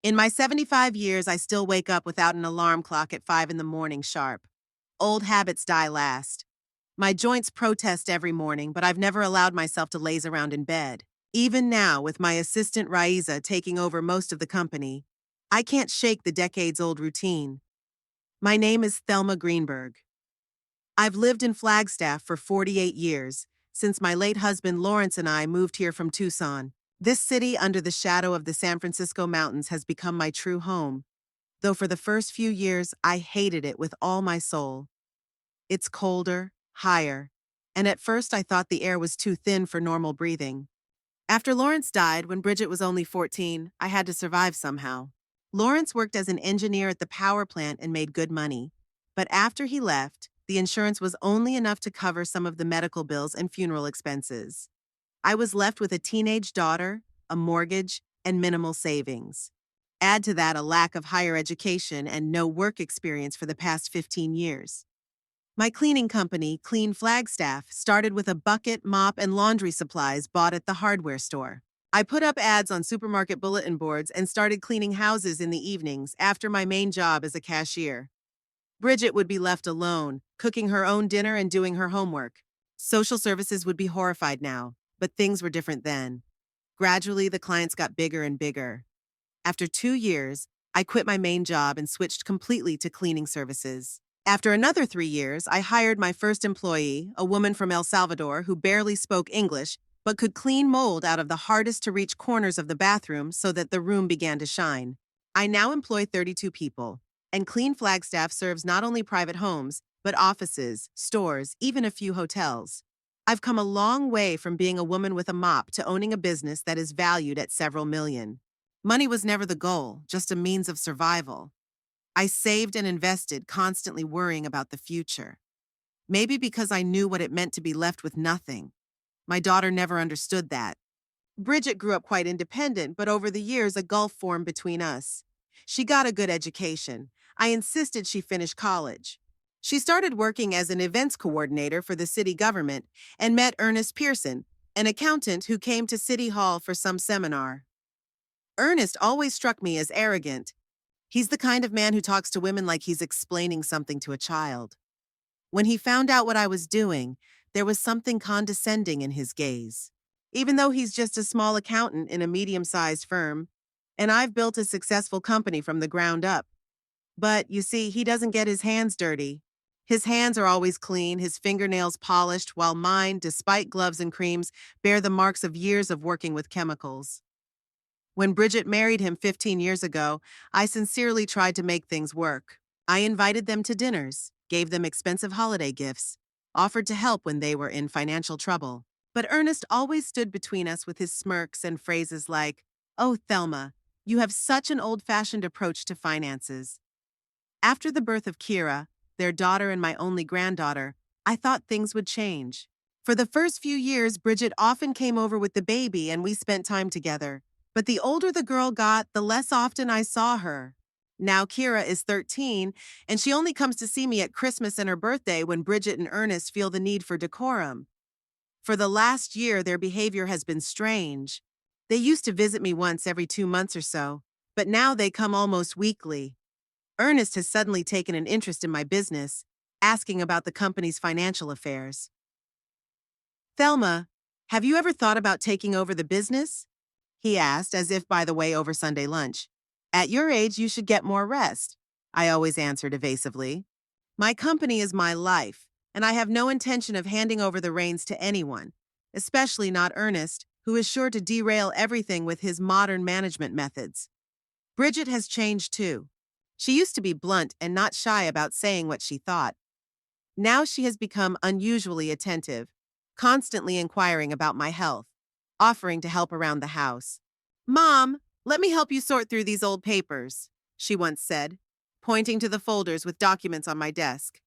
In my 75 years, I still wake up without an alarm clock at 5 in the morning sharp. Old habits die last. My joints protest every morning, but I've never allowed myself to laze around in bed. Even now, with my assistant Raiza taking over most of the company, I can't shake the decades-old routine. My name is Thelma Greenberg. I've lived in Flagstaff for 48 years, since my late husband Lawrence and I moved here from Tucson. This city under the shadow of the San Francisco mountains has become my true home, though for the first few years I hated it with all my soul. It's colder, higher, and at first I thought the air was too thin for normal breathing. After Lawrence died, when Bridget was only 14, I had to survive somehow. Lawrence worked as an engineer at the power plant and made good money. But after he left, the insurance was only enough to cover some of the medical bills and funeral expenses. I was left with a teenage daughter, a mortgage, and minimal savings. Add to that a lack of higher education and no work experience for the past 15 years. My cleaning company, Clean Flagstaff, started with a bucket, mop, and laundry supplies bought at the hardware store. I put up ads on supermarket bulletin boards and started cleaning houses in the evenings after my main job as a cashier. Bridget would be left alone, cooking her own dinner and doing her homework. Social services would be horrified now, but things were different then. Gradually, the clients got bigger and bigger. After 2 years, I quit my main job and switched completely to cleaning services. After another 3 years, I hired my first employee, a woman from El Salvador who barely spoke English, but could clean mold out of the hardest-to-reach corners of the bathroom so that the room began to shine. I now employ 32 people, and Clean Flagstaff serves not only private homes, but offices, stores, even a few hotels. I've come a long way from being a woman with a mop to owning a business that is valued at several million. Money was never the goal, just a means of survival. I saved and invested, constantly worrying about the future. Maybe because I knew what it meant to be left with nothing. My daughter never understood that. Bridget grew up quite independent, but over the years a gulf formed between us. She got a good education. I insisted she finish college. She started working as an events coordinator for the city government and met Ernest Pearson, an accountant who came to City Hall for some seminar. Ernest always struck me as arrogant. He's the kind of man who talks to women like he's explaining something to a child. When he found out what I was doing, there was something condescending in his gaze. Even though he's just a small accountant in a medium-sized firm, and I've built a successful company from the ground up. But, you see, he doesn't get his hands dirty. His hands are always clean, his fingernails polished, while mine, despite gloves and creams, bear the marks of years of working with chemicals. When Bridget married him 15 years ago, I sincerely tried to make things work. I invited them to dinners, gave them expensive holiday gifts, offered to help when they were in financial trouble. But Ernest always stood between us with his smirks and phrases like, "Oh, Thelma, you have such an old-fashioned approach to finances." After the birth of Kira, their daughter and my only granddaughter, I thought things would change. For the first few years, Bridget often came over with the baby and we spent time together. But the older the girl got, the less often I saw her. Now Kira is 13, and she only comes to see me at Christmas and her birthday when Bridget and Ernest feel the need for decorum. For the last year, their behavior has been strange. They used to visit me once every 2 months or so, but now they come almost weekly. Ernest has suddenly taken an interest in my business, asking about the company's financial affairs. "Thelma, have you ever thought about taking over the business?" he asked, as if by the way over Sunday lunch. "At your age, you should get more rest," I always answered evasively. "My company is my life, and I have no intention of handing over the reins to anyone, especially not Ernest, who is sure to derail everything with his modern management methods." Bridget has changed too. She used to be blunt and not shy about saying what she thought. Now she has become unusually attentive, constantly inquiring about my health, offering to help around the house. "Mom, let me help you sort through these old papers," she once said, pointing to the folders with documents on my desk.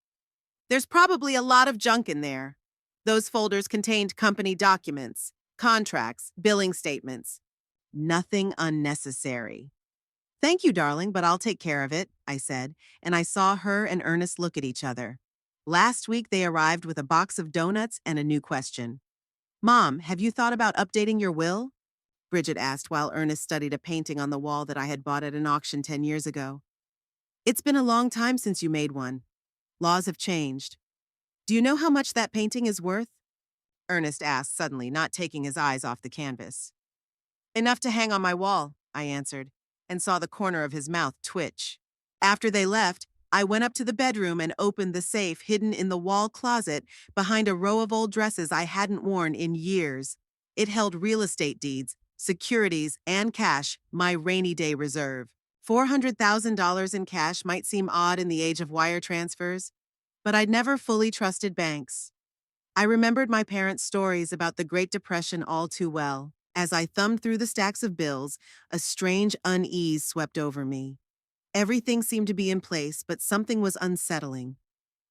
"There's probably a lot of junk in there." Those folders contained company documents, contracts, billing statements. Nothing unnecessary. "Thank you, darling, but I'll take care of it," I said, and I saw her and Ernest look at each other. Last week they arrived with a box of donuts and a new question. "Mom, have you thought about updating your will?" Bridget asked while Ernest studied a painting on the wall that I had bought at an auction 10 years ago. It's been a long time since you made one. Laws have changed. Do you know how much that painting is worth? Ernest asked suddenly, not taking his eyes off the canvas. Enough to hang on my wall, I answered, and saw the corner of his mouth twitch. After they left, I went up to the bedroom and opened the safe hidden in the wall closet behind a row of old dresses I hadn't worn in years. It held real estate deeds, securities, and cash, my rainy day reserve. $400,000 in cash might seem odd in the age of wire transfers, but I'd never fully trusted banks. I remembered my parents' stories about the Great Depression all too well. As I thumbed through the stacks of bills, a strange unease swept over me. Everything seemed to be in place, but something was unsettling.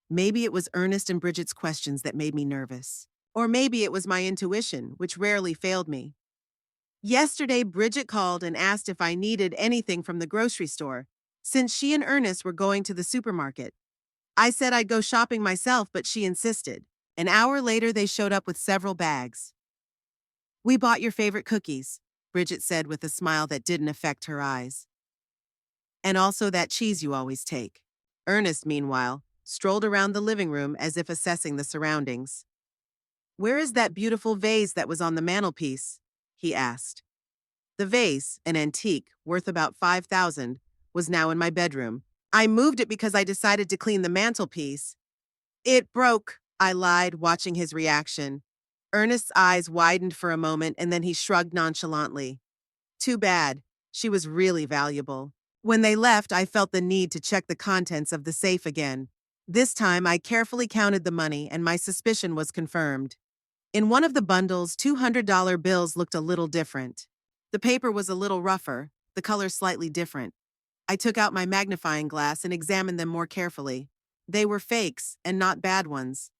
Maybe it was Ernest and Bridget's questions that made me nervous. Or maybe it was my intuition, which rarely failed me. Yesterday, Bridget called and asked if I needed anything from the grocery store, since she and Ernest were going to the supermarket. I said I'd go shopping myself, but she insisted. An hour later, they showed up with several bags. "We bought your favorite cookies," Bridget said with a smile that didn't affect her eyes. "And also that cheese you always take." Ernest, meanwhile, strolled around the living room as if assessing the surroundings. "Where is that beautiful vase that was on the mantelpiece?" he asked. The vase, an antique, worth about $5,000, was now in my bedroom. "I moved it because I decided to clean the mantelpiece." "It broke," I lied, watching his reaction. Ernest's eyes widened for a moment and then he shrugged nonchalantly. "Too bad. She was really valuable." When they left, I felt the need to check the contents of the safe again. This time, I carefully counted the money and my suspicion was confirmed. In one of the bundles, $200 bills looked a little different. The paper was a little rougher, the color slightly different. I took out my magnifying glass and examined them more carefully. They were fakes and not bad ones.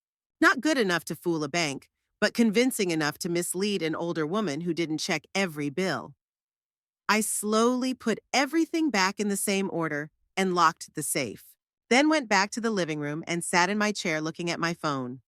Not good enough to fool a bank, but convincing enough to mislead an older woman who didn't check every bill. I slowly put everything back in the same order and locked the safe. Then went back to the living room and sat in my chair looking at my phone.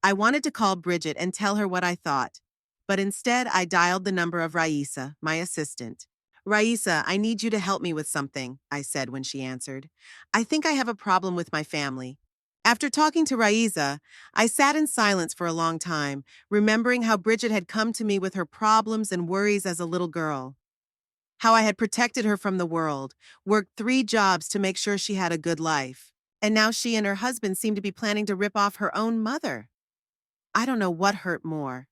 I wanted to call Bridget and tell her what I thought, but instead I dialed the number of Raisa, my assistant. "Raisa, I need you to help me with something," I said when she answered. "I think I have a problem with my family." After talking to Raisa, I sat in silence for a long time, remembering how Bridget had come to me with her problems and worries as a little girl. How I had protected her from the world, worked 3 jobs to make sure she had a good life. And now she and her husband seem to be planning to rip off her own mother. I don't know what hurt more.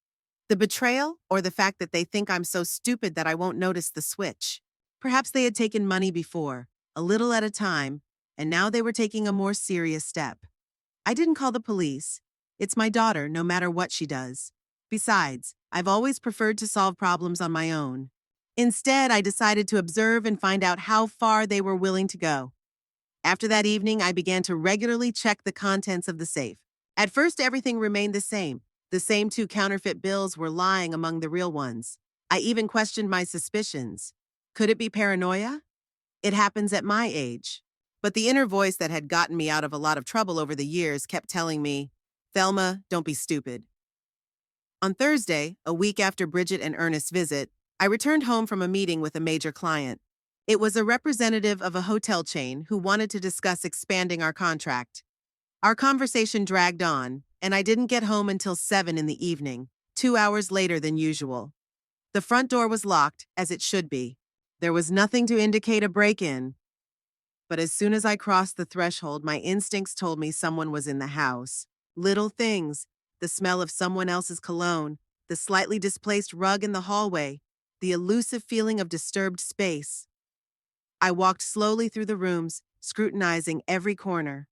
The betrayal or the fact that they think I'm so stupid that I won't notice the switch. Perhaps they had taken money before, a little at a time, and now they were taking a more serious step. I didn't call the police. It's my daughter, no matter what she does. Besides, I've always preferred to solve problems on my own. Instead, I decided to observe and find out how far they were willing to go. After that evening, I began to regularly check the contents of the safe. At first, everything remained the same. The same 2 counterfeit bills were lying among the real ones. I even questioned my suspicions. Could it be paranoia? It happens at my age. But the inner voice that had gotten me out of a lot of trouble over the years kept telling me, "Thelma, don't be stupid." On Thursday, a week after Bridget and Ernest's visit, I returned home from a meeting with a major client. It was a representative of a hotel chain who wanted to discuss expanding our contract. Our conversation dragged on, and I didn't get home until 7 in the evening, 2 hours later than usual. The front door was locked, as it should be. There was nothing to indicate a break-in. But as soon as I crossed the threshold, my instincts told me someone was in the house. Little things, the smell of someone else's cologne, the slightly displaced rug in the hallway, the elusive feeling of disturbed space. I walked slowly through the rooms, scrutinizing every corner.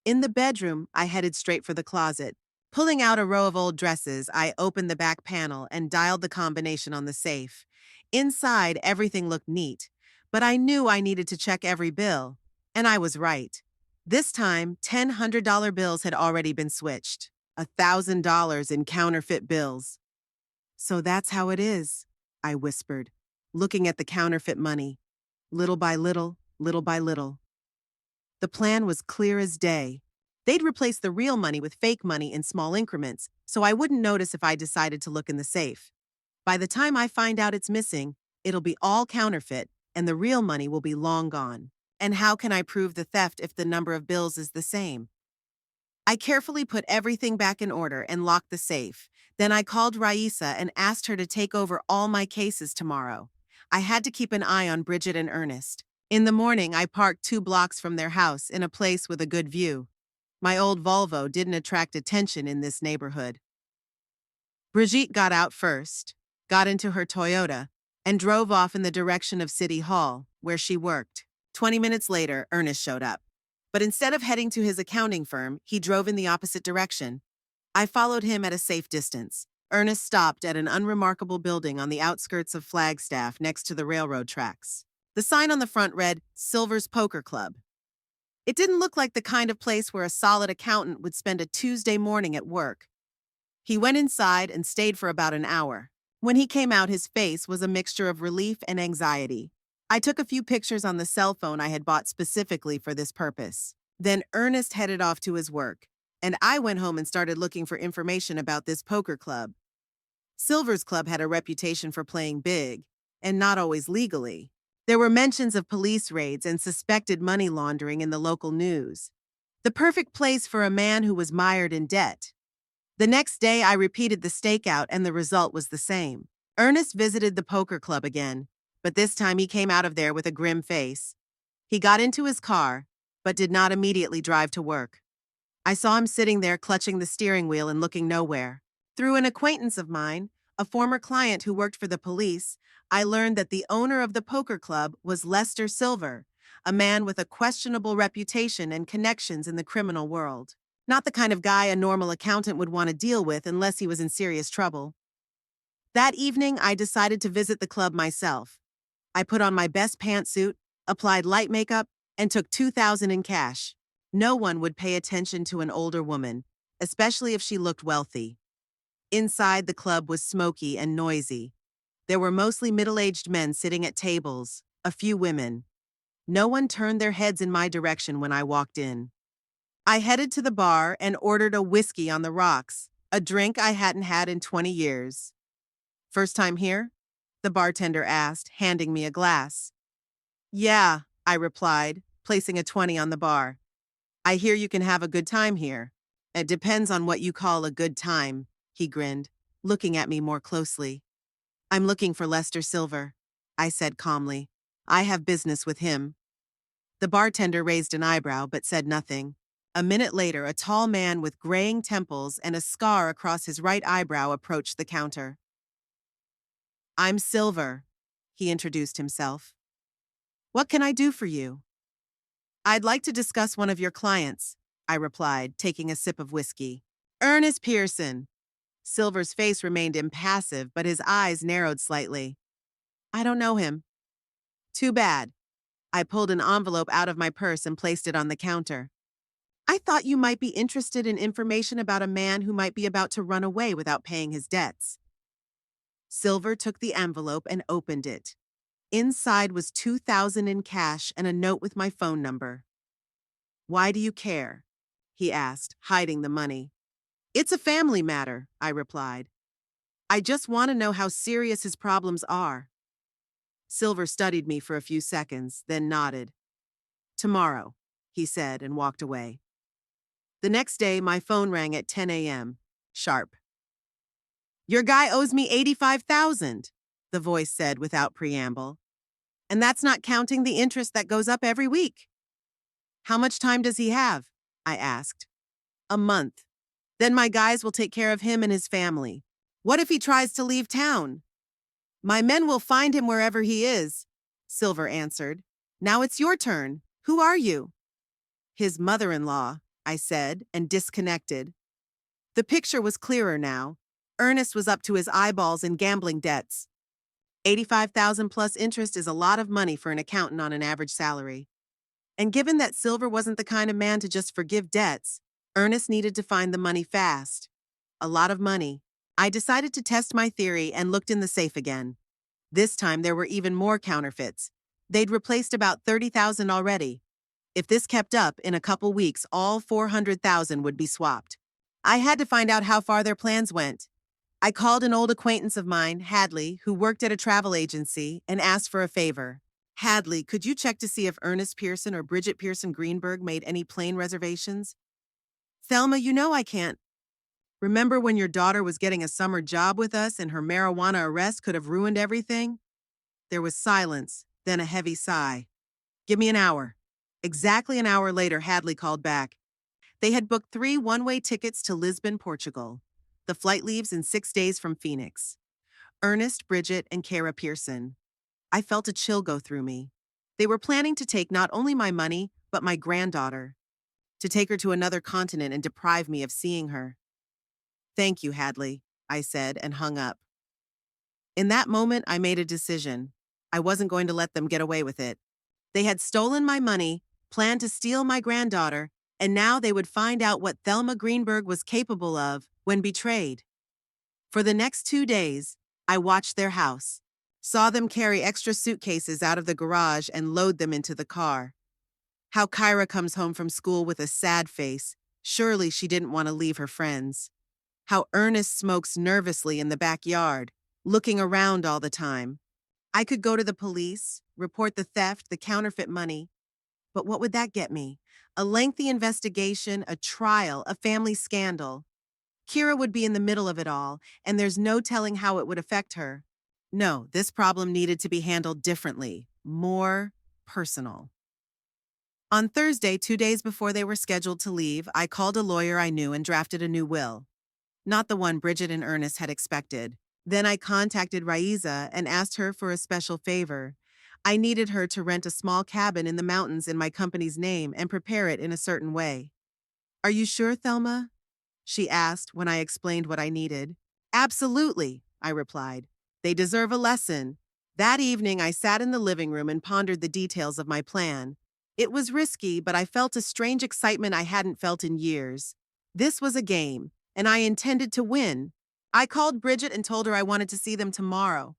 In the bedroom, I headed straight for the closet. Pulling out a row of old dresses, I opened the back panel and dialed the combination on the safe. Inside, everything looked neat, but I knew I needed to check every bill, and I was right. This time, 10 $100 bills had already been switched. $1,000 in counterfeit bills. "So that's how it is," I whispered, looking at the counterfeit money. Little by little, little by little. The plan was clear as day. They'd replace the real money with fake money in small increments, so I wouldn't notice if I decided to look in the safe. By the time I find out it's missing, it'll be all counterfeit, and the real money will be long gone. And how can I prove the theft if the number of bills is the same? I carefully put everything back in order and locked the safe. Then I called Raisa and asked her to take over all my cases tomorrow. I had to keep an eye on Bridget and Ernest. In the morning, I parked 2 blocks from their house in a place with a good view. My old Volvo didn't attract attention in this neighborhood. Brigitte got out first, got into her Toyota, and drove off in the direction of City Hall, where she worked. 20 minutes later, Ernest showed up. But instead of heading to his accounting firm, he drove in the opposite direction. I followed him at a safe distance. Ernest stopped at an unremarkable building on the outskirts of Flagstaff next to the railroad tracks. The sign on the front read, Silver's Poker Club. It didn't look like the kind of place where a solid accountant would spend a Tuesday morning at work. He went inside and stayed for about an hour. When he came out, his face was a mixture of relief and anxiety. I took a few pictures on the cell phone I had bought specifically for this purpose. Then Ernest headed off to his work, and I went home and started looking for information about this poker club. Silver's Club had a reputation for playing big, and not always legally. There were mentions of police raids and suspected money laundering in the local news. The perfect place for a man who was mired in debt. The next day, I repeated the stakeout, and the result was the same. Ernest visited the poker club again, but this time he came out of there with a grim face. He got into his car, but did not immediately drive to work. I saw him sitting there clutching the steering wheel and looking nowhere. Through an acquaintance of mine, a former client who worked for the police, I learned that the owner of the poker club was Lester Silver, a man with a questionable reputation and connections in the criminal world. Not the kind of guy a normal accountant would want to deal with unless he was in serious trouble. That evening, I decided to visit the club myself. I put on my best pantsuit, applied light makeup, and took $2,000 in cash. No one would pay attention to an older woman, especially if she looked wealthy. Inside, the club was smoky and noisy. There were mostly middle-aged men sitting at tables, a few women. No one turned their heads in my direction when I walked in. I headed to the bar and ordered a whiskey on the rocks, a drink I hadn't had in 20 years. "First time here?" the bartender asked, handing me a glass. "Yeah," I replied, placing a 20 on the bar. "I hear you can have a good time here." "It depends on what you call a good time," he grinned, looking at me more closely. "I'm looking for Lester Silver," I said calmly. "I have business with him." The bartender raised an eyebrow but said nothing. A minute later, a tall man with graying temples and a scar across his right eyebrow approached the counter. "I'm Silver," he introduced himself. "What can I do for you?" "I'd like to discuss one of your clients," I replied, taking a sip of whiskey. "Ernest Pearson." Silver's face remained impassive, but his eyes narrowed slightly. "I don't know him." "Too bad." I pulled an envelope out of my purse and placed it on the counter. "I thought you might be interested in information about a man who might be about to run away without paying his debts." Silver took the envelope and opened it. Inside was $2,000 in cash and a note with my phone number. "Why do you care?" he asked, hiding the money. "It's a family matter," I replied. "I just want to know how serious his problems are." Silver studied me for a few seconds, then nodded. "Tomorrow," he said and walked away. The next day, my phone rang at 10 a.m. sharp. "Your guy owes me $85,000, the voice said without preamble. "And that's not counting the interest that goes up every week." "How much time does he have?" I asked. "A month. Then my guys will take care of him and his family." "What if he tries to leave town?" "My men will find him wherever he is," Silver answered. "Now it's your turn. Who are you?" "His mother-in-law," I said, and disconnected. The picture was clearer now. Ernest was up to his eyeballs in gambling debts. 85,000 plus interest is a lot of money for an accountant on an average salary. And given that Silver wasn't the kind of man to just forgive debts, Ernest needed to find the money fast. A lot of money. I decided to test my theory and looked in the safe again. This time there were even more counterfeits. They'd replaced about 30,000 already. If this kept up, in a couple weeks, all 400,000 would be swapped. I had to find out how far their plans went. I called an old acquaintance of mine, Hadley, who worked at a travel agency, and asked for a favor. Hadley, could you check to see if Ernest Pearson or Bridget Pearson Greenberg made any plane reservations? Thelma, you know I can't. Remember when your daughter was getting a summer job with us and her marijuana arrest could have ruined everything? There was silence, then a heavy sigh. Give me an hour. Exactly an hour later, Hadley called back. They had booked 3 one-way tickets to Lisbon, Portugal. The flight leaves in 6 days from Phoenix. Ernest, Bridget, and Kara Pearson. I felt a chill go through me. They were planning to take not only my money, but my granddaughter. To take her to another continent and deprive me of seeing her. Thank you, Hadley, I said and hung up. In that moment, I made a decision. I wasn't going to let them get away with it. They had stolen my money, planned to steal my granddaughter, and now they would find out what Thelma Greenberg was capable of when betrayed. For the next 2 days, I watched their house, saw them carry extra suitcases out of the garage and load them into the car. How Kyra comes home from school with a sad face. Surely she didn't want to leave her friends. How Ernest smokes nervously in the backyard, looking around all the time. I could go to the police, report the theft, the counterfeit money. But what would that get me? A lengthy investigation, a trial, a family scandal. Kira would be in the middle of it all, and there's no telling how it would affect her. No, this problem needed to be handled differently, more personal. On Thursday, 2 days before they were scheduled to leave, I called a lawyer I knew and drafted a new will. Not the one Bridget and Ernest had expected. Then I contacted Raiza and asked her for a special favor. I needed her to rent a small cabin in the mountains in my company's name and prepare it in a certain way. Are you sure, Thelma? She asked when I explained what I needed. Absolutely, I replied. They deserve a lesson. That evening, I sat in the living room and pondered the details of my plan. It was risky, but I felt a strange excitement I hadn't felt in years. This was a game, and I intended to win. I called Bridget and told her I wanted to see them tomorrow.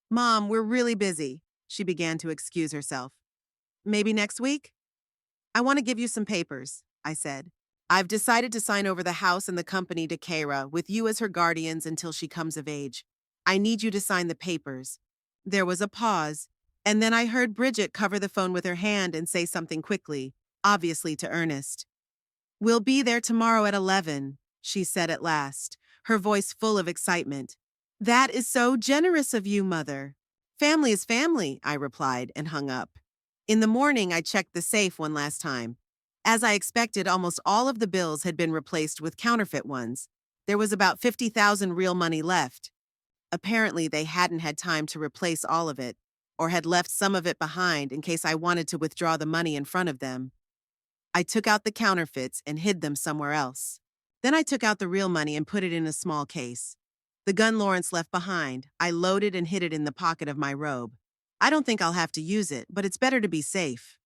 Mom, we're really busy, she began to excuse herself. Maybe next week? I want to give you some papers, I said. I've decided to sign over the house and the company to Kara, with you as her guardians until she comes of age. I need you to sign the papers. There was a pause, and then I heard Bridget cover the phone with her hand and say something quickly, obviously to Ernest. We'll be there tomorrow at 11, she said at last, her voice full of excitement. That is so generous of you, Mother. Family is family, I replied and hung up. In the morning, I checked the safe one last time. As I expected, almost all of the bills had been replaced with counterfeit ones. There was about 50,000 real money left. Apparently, they hadn't had time to replace all of it, or had left some of it behind in case I wanted to withdraw the money in front of them. I took out the counterfeits and hid them somewhere else. Then I took out the real money and put it in a small case. The gun Lawrence left behind, I loaded and hid it in the pocket of my robe. I don't think I'll have to use it, but it's better to be safe.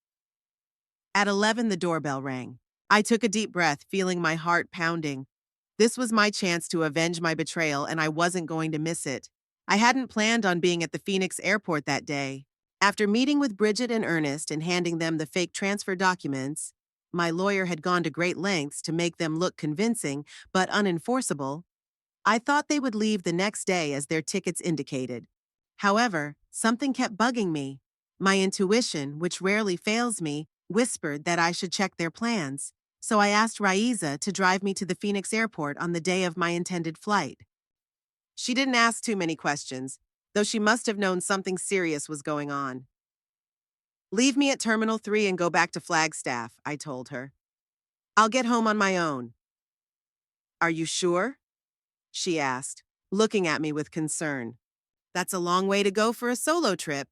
At 11, the doorbell rang. I took a deep breath, feeling my heart pounding. This was my chance to avenge my betrayal, and I wasn't going to miss it. I hadn't planned on being at the Phoenix airport that day. After meeting with Bridget and Ernest and handing them the fake transfer documents, my lawyer had gone to great lengths to make them look convincing, but unenforceable. I thought they would leave the next day as their tickets indicated. However, something kept bugging me. My intuition, which rarely fails me, whispered that I should check their plans. So I asked Raiza to drive me to the Phoenix airport on the day of my intended flight. She didn't ask too many questions, though she must have known something serious was going on. Leave me at Terminal 3 and go back to Flagstaff, I told her. I'll get home on my own. Are you sure? She asked, looking at me with concern. That's a long way to go for a solo trip.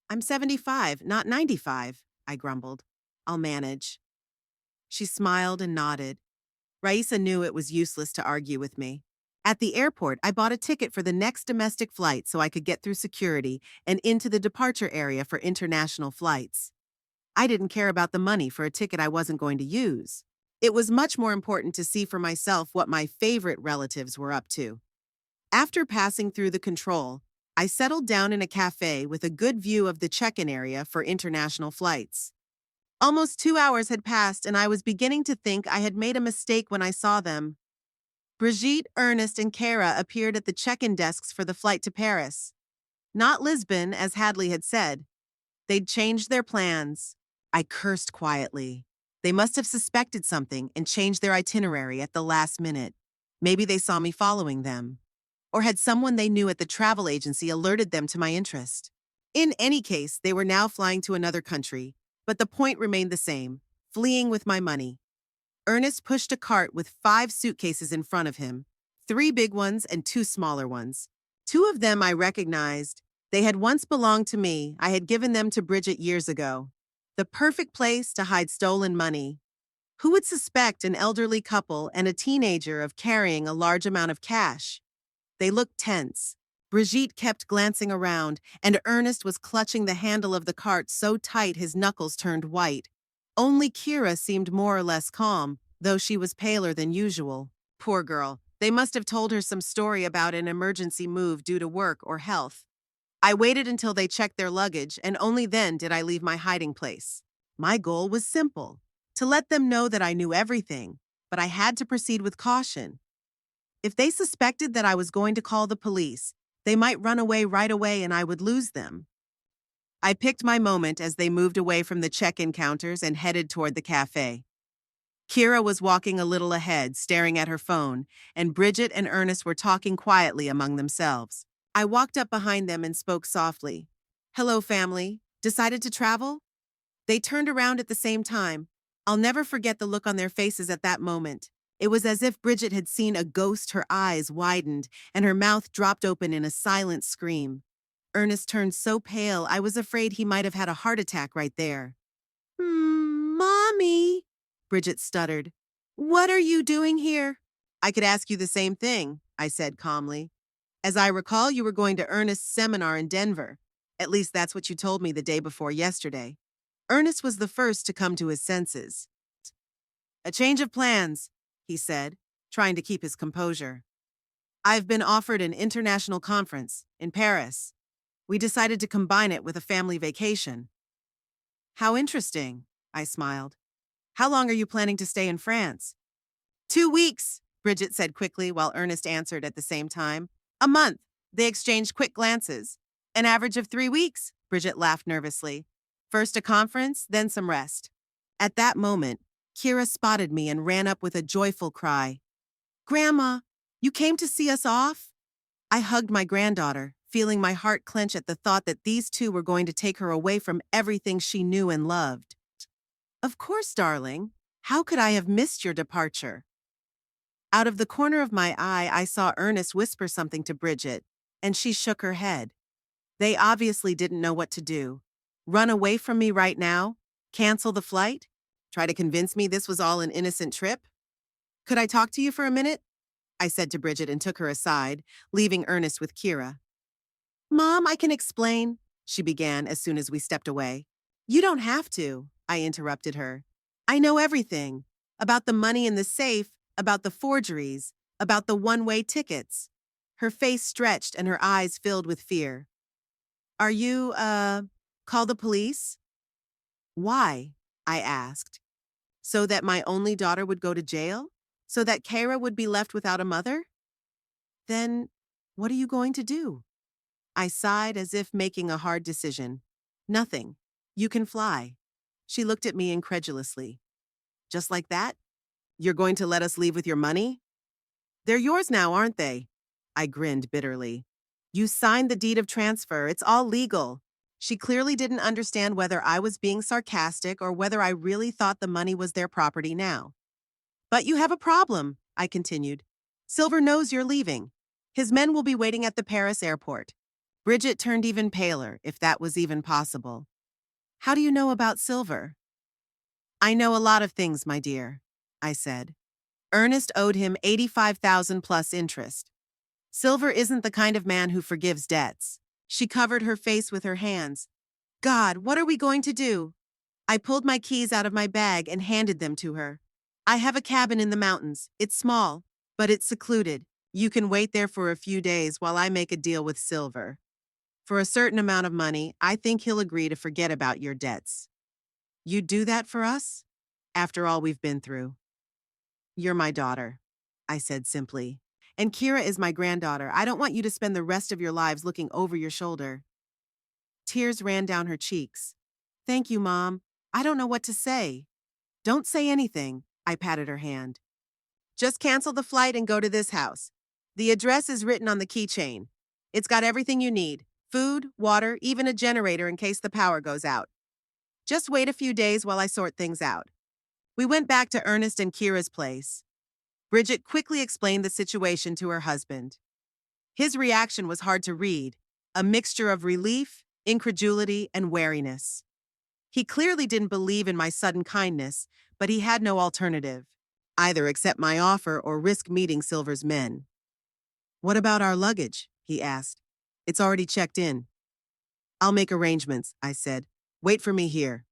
I'm 75, not 95, I grumbled. I'll manage. She smiled and nodded. Raisa knew it was useless to argue with me. At the airport, I bought a ticket for the next domestic flight so I could get through security and into the departure area for international flights. I didn't care about the money for a ticket I wasn't going to use. It was much more important to see for myself what my favorite relatives were up to. After passing through the control, I settled down in a cafe with a good view of the check-in area for international flights. Almost 2 hours had passed and I was beginning to think I had made a mistake when I saw them. Brigitte, Ernest, and Kara appeared at the check-in desks for the flight to Paris. Not Lisbon, as Hadley had said. They'd changed their plans. I cursed quietly. They must have suspected something and changed their itinerary at the last minute. Maybe they saw me following them. Or had someone they knew at the travel agency alerted them to my interest. In any case, they were now flying to another country, but the point remained the same: fleeing with my money. Ernest pushed a cart with 5 suitcases in front of him, 3 big ones and 2 smaller ones. 2 of them I recognized. They had once belonged to me. I had given them to Bridget years ago. The perfect place to hide stolen money. Who would suspect an elderly couple and a teenager of carrying a large amount of cash? They looked tense. Brigitte kept glancing around, and Ernest was clutching the handle of the cart so tight his knuckles turned white. Only Kira seemed more or less calm, though she was paler than usual. Poor girl. They must have told her some story about an emergency move due to work or health. I waited until they checked their luggage, and only then did I leave my hiding place. My goal was simple: to let them know that I knew everything, but I had to proceed with caution. If they suspected that I was going to call the police, they might run away right away and I would lose them. I picked my moment as they moved away from the check-in counters and headed toward the cafe. Kira was walking a little ahead, staring at her phone, and Bridget and Ernest were talking quietly among themselves. I walked up behind them and spoke softly. "Hello, family. Decided to travel?" They turned around at the same time. I'll never forget the look on their faces at that moment. It was as if Bridget had seen a ghost. Her eyes widened, and her mouth dropped open in a silent scream. Ernest turned so pale I was afraid he might have had a heart attack right there. Mommy," Bridget stuttered. "What are you doing here?" "I could ask you the same thing," I said calmly. "As I recall, you were going to Ernest's seminar in Denver. At least that's what you told me the day before yesterday." Ernest was the first to come to his senses. "A change of plans," he said, trying to keep his composure. "I've been offered an international conference in Paris. We decided to combine it with a family vacation." "How interesting," I smiled. "How long are you planning to stay in France?" 2 weeks, Bridget said quickly while Ernest answered at the same time. "A month." They exchanged quick glances. "An average of 3 weeks," Bridget laughed nervously. "First a conference, then some rest." At that moment, Kira spotted me and ran up with a joyful cry. "Grandma, you came to see us off?" I hugged my granddaughter, feeling my heart clench at the thought that these two were going to take her away from everything she knew and loved. "Of course, darling. How could I have missed your departure?" Out of the corner of my eye, I saw Ernest whisper something to Bridget, and she shook her head. They obviously didn't know what to do. Run away from me right now? Cancel the flight? Try to convince me this was all an innocent trip? "Could I talk to you for a minute?" I said to Bridget and took her aside, leaving Ernest with Kira. "Mom, I can explain," she began as soon as we stepped away. "You don't have to," I interrupted her. "I know everything. About the money in the safe, about the forgeries, about the one-way tickets." Her face stretched and her eyes filled with fear. "Are you, call the police?" "Why?" I asked. "So that my only daughter would go to jail? So that Kara would be left without a mother?" "Then, what are you going to do?" I sighed as if making a hard decision. "Nothing. You can fly." She looked at me incredulously. "Just like that? You're going to let us leave with your money?" "They're yours now, aren't they?" I grinned bitterly. "You signed the deed of transfer. It's all legal." She clearly didn't understand whether I was being sarcastic or whether I really thought the money was their property now. "But you have a problem," I continued. "Silver knows you're leaving. His men will be waiting at the Paris airport." Bridget turned even paler, if that was even possible. "How do you know about Silver?" "I know a lot of things, my dear," I said. Ernest owed him $85,000 plus interest. Silver isn't the kind of man who forgives debts. She covered her face with her hands. "God, what are we going to do?" I pulled my keys out of my bag and handed them to her. "I have a cabin in the mountains. It's small, but it's secluded. You can wait there for a few days while I make a deal with Silver. For a certain amount of money, I think he'll agree to forget about your debts." "You'd do that for us? After all we've been through?" "You're my daughter." I said simply. And Kira is my granddaughter. I don't want you to spend the rest of your lives looking over your shoulder. Tears ran down her cheeks. Thank you, Mom. I don't know what to say. Don't say anything, I patted her hand. Just cancel the flight and go to this house. The address is written on the keychain. It's got everything you need: food, water, even a generator in case the power goes out. Just wait a few days while I sort things out. We went back to Ernest and Kira's place. Bridget quickly explained the situation to her husband. His reaction was hard to read, a mixture of relief, incredulity, and wariness. He clearly didn't believe in my sudden kindness, but he had no alternative. Either accept my offer or risk meeting Silver's men. What about our luggage? He asked. It's already checked in. I'll make arrangements, I said. Wait for me here.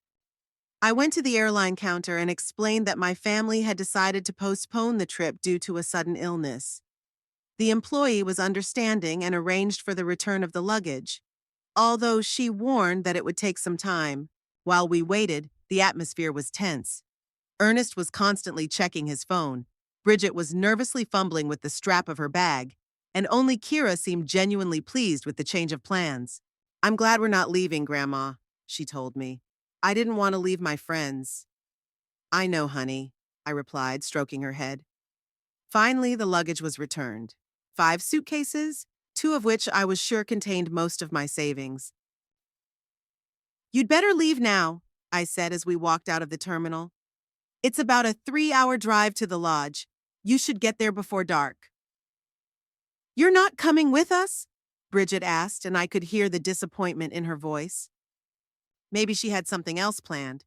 I went to the airline counter and explained that my family had decided to postpone the trip due to a sudden illness. The employee was understanding and arranged for the return of the luggage, although she warned that it would take some time. While we waited, the atmosphere was tense. Ernest was constantly checking his phone. Bridget was nervously fumbling with the strap of her bag, and only Kira seemed genuinely pleased with the change of plans. I'm glad we're not leaving, Grandma, she told me. I didn't want to leave my friends. I know, honey, I replied, stroking her head. Finally, the luggage was returned. 5 suitcases, 2 of which I was sure contained most of my savings. You'd better leave now, I said as we walked out of the terminal. It's about a 3-hour drive to the lodge. You should get there before dark. You're not coming with us? Bridget asked, and I could hear the disappointment in her voice. Maybe she had something else planned.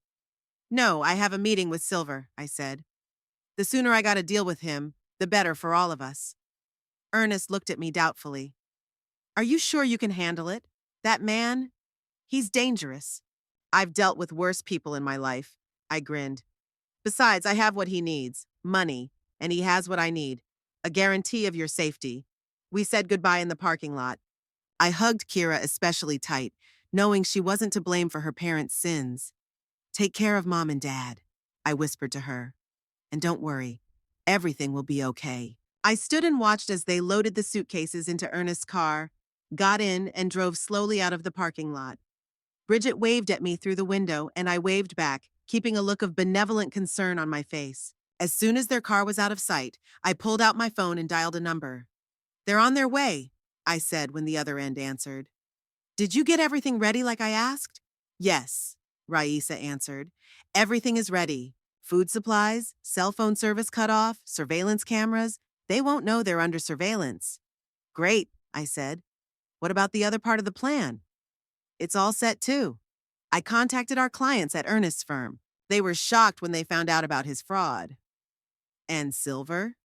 No, I have a meeting with Silver, I said. The sooner I got to deal with him, the better for all of us. Ernest looked at me doubtfully. Are you sure you can handle it? That man? He's dangerous. I've dealt with worse people in my life, I grinned. Besides, I have what he needs, money, and he has what I need, a guarantee of your safety. We said goodbye in the parking lot. I hugged Kira especially tight, knowing she wasn't to blame for her parents' sins. Take care of Mom and Dad, I whispered to her. And don't worry, everything will be okay. I stood and watched as they loaded the suitcases into Ernest's car, got in, and drove slowly out of the parking lot. Bridget waved at me through the window, and I waved back, keeping a look of benevolent concern on my face. As soon as their car was out of sight, I pulled out my phone and dialed a number. They're on their way, I said when the other end answered. Did you get everything ready like I asked? Yes, Raisa answered. Everything is ready. Food supplies, cell phone service cut off, surveillance cameras. They won't know they're under surveillance. Great, I said. What about the other part of the plan? It's all set too. I contacted our clients at Ernest's firm. They were shocked when they found out about his fraud. And Silver?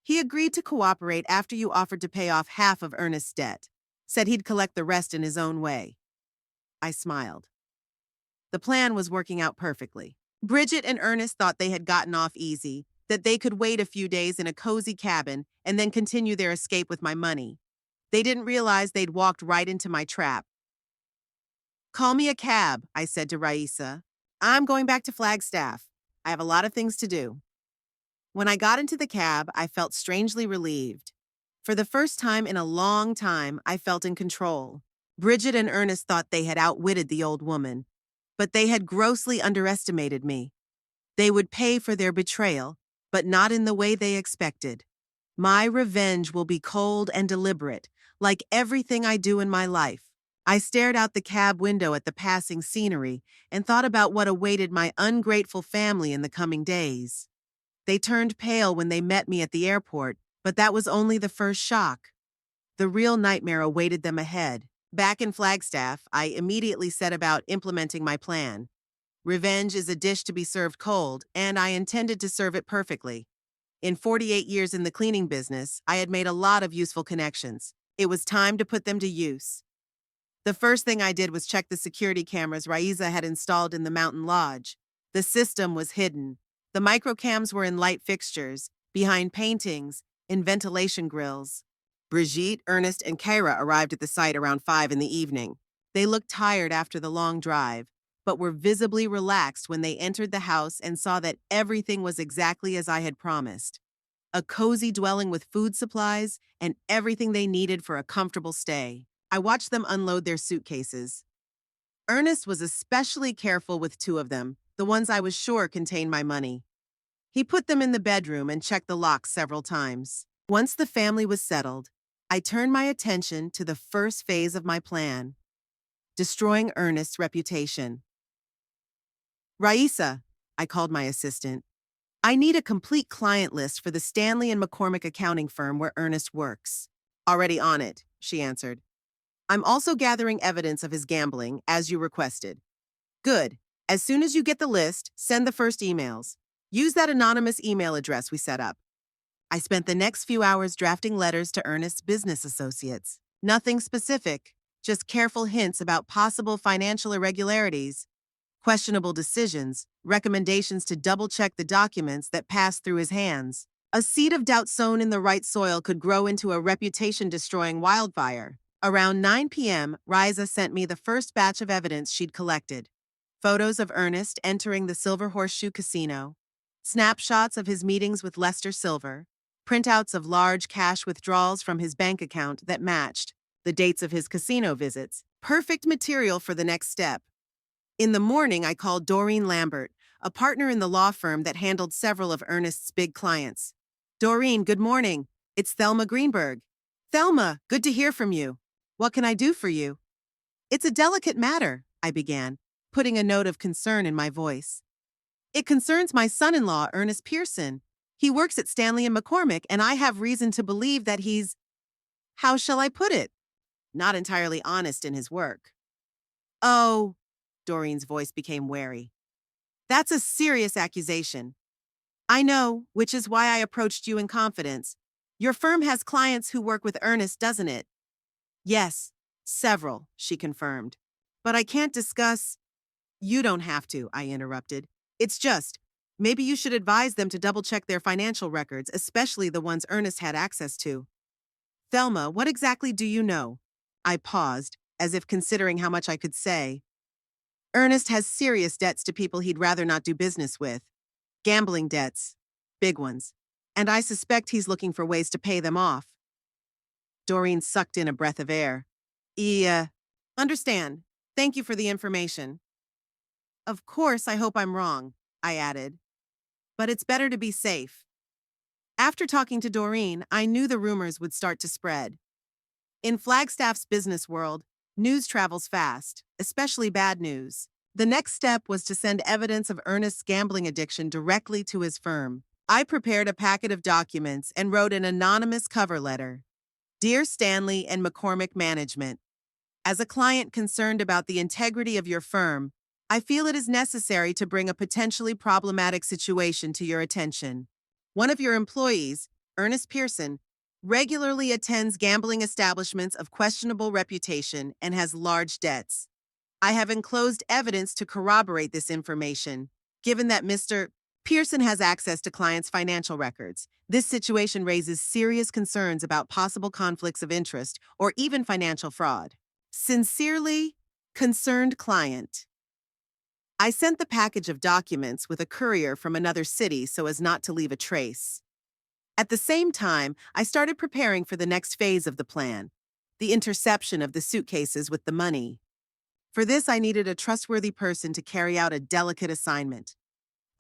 He agreed to cooperate after you offered to pay off half of Ernest's debt. Said he'd collect the rest in his own way. I smiled. The plan was working out perfectly. Bridget and Ernest thought they had gotten off easy, that they could wait a few days in a cozy cabin and then continue their escape with my money. They didn't realize they'd walked right into my trap. Call me a cab, I said to Raisa. I'm going back to Flagstaff. I have a lot of things to do. When I got into the cab, I felt strangely relieved. For the first time in a long time, I felt in control. Bridget and Ernest thought they had outwitted the old woman, but they had grossly underestimated me. They would pay for their betrayal, but not in the way they expected. My revenge will be cold and deliberate, like everything I do in my life. I stared out the cab window at the passing scenery and thought about what awaited my ungrateful family in the coming days. They turned pale when they met me at the airport, but that was only the first shock. The real nightmare awaited them ahead. Back in Flagstaff, I immediately set about implementing my plan. Revenge is a dish to be served cold, and I intended to serve it perfectly. In 48 years in the cleaning business, I had made a lot of useful connections. It was time to put them to use. The first thing I did was check the security cameras Raisa had installed in the mountain lodge. The system was hidden. The microcams were in light fixtures, behind paintings, in ventilation grills. Brigitte, Ernest, and Kyra arrived at the site around 5 in the evening. They looked tired after the long drive, but were visibly relaxed when they entered the house and saw that everything was exactly as I had promised. a cozy dwelling with food supplies and everything they needed for a comfortable stay. I watched them unload their suitcases. Ernest was especially careful with two of them, the ones I was sure contained my money. He put them in the bedroom and checked the locks several times. Once the family was settled, I turned my attention to the first phase of my plan, destroying Ernest's reputation. Raisa, I called my assistant. I need a complete client list for the Stanley and McCormick accounting firm where Ernest works. Already on it, she answered. I'm also gathering evidence of his gambling, as you requested. Good. As soon as you get the list, send the first emails. Use that anonymous email address we set up. I spent the next few hours drafting letters to Ernest's business associates. Nothing specific, just careful hints about possible financial irregularities, questionable decisions, recommendations to double-check the documents that passed through his hands. A seed of doubt sown in the right soil could grow into a reputation-destroying wildfire. Around 9 p.m., Riza sent me the first batch of evidence she'd collected. Photos of Ernest entering the Silver Horseshoe Casino, snapshots of his meetings with Lester Silver, printouts of large cash withdrawals from his bank account that matched the dates of his casino visits. Perfect material for the next step. In the morning, I called Doreen Lambert, a partner in the law firm that handled several of Ernest's big clients. Doreen, good morning. It's Thelma Greenberg. Thelma, good to hear from you. What can I do for you? It's a delicate matter, I began, putting a note of concern in my voice. It concerns my son-in-law, Ernest Pearson. He works at Stanley and McCormick, and I have reason to believe that he's, how shall I put it, not entirely honest in his work. Oh, Doreen's voice became wary. That's a serious accusation. I know, which is why I approached you in confidence. Your firm has clients who work with Ernest, doesn't it? Yes, several, she confirmed. But I can't discuss. You don't have to, I interrupted. It's just, maybe you should advise them to double-check their financial records, especially the ones Ernest had access to. Thelma, what exactly do you know? I paused, as if considering how much I could say. Ernest has serious debts to people he'd rather not do business with. Gambling debts. Big ones. And I suspect he's looking for ways to pay them off. Doreen sucked in a breath of air. Understand. Thank you for the information. Of course, I hope I'm wrong, I added. But it's better to be safe. After talking to Doreen, I knew the rumors would start to spread. In Flagstaff's business world, news travels fast, especially bad news. The next step was to send evidence of Ernest's gambling addiction directly to his firm. I prepared a packet of documents and wrote an anonymous cover letter. Dear Stanley and McCormick Management, as a client concerned about the integrity of your firm, I feel it is necessary to bring a potentially problematic situation to your attention. One of your employees, Ernest Pearson, regularly attends gambling establishments of questionable reputation and has large debts. I have enclosed evidence to corroborate this information. Given that Mr. Pearson has access to clients' financial records, this situation raises serious concerns about possible conflicts of interest or even financial fraud. Sincerely, concerned client. I sent the package of documents with a courier from another city so as not to leave a trace. At the same time, I started preparing for the next phase of the plan, the interception of the suitcases with the money. For this, I needed a trustworthy person to carry out a delicate assignment.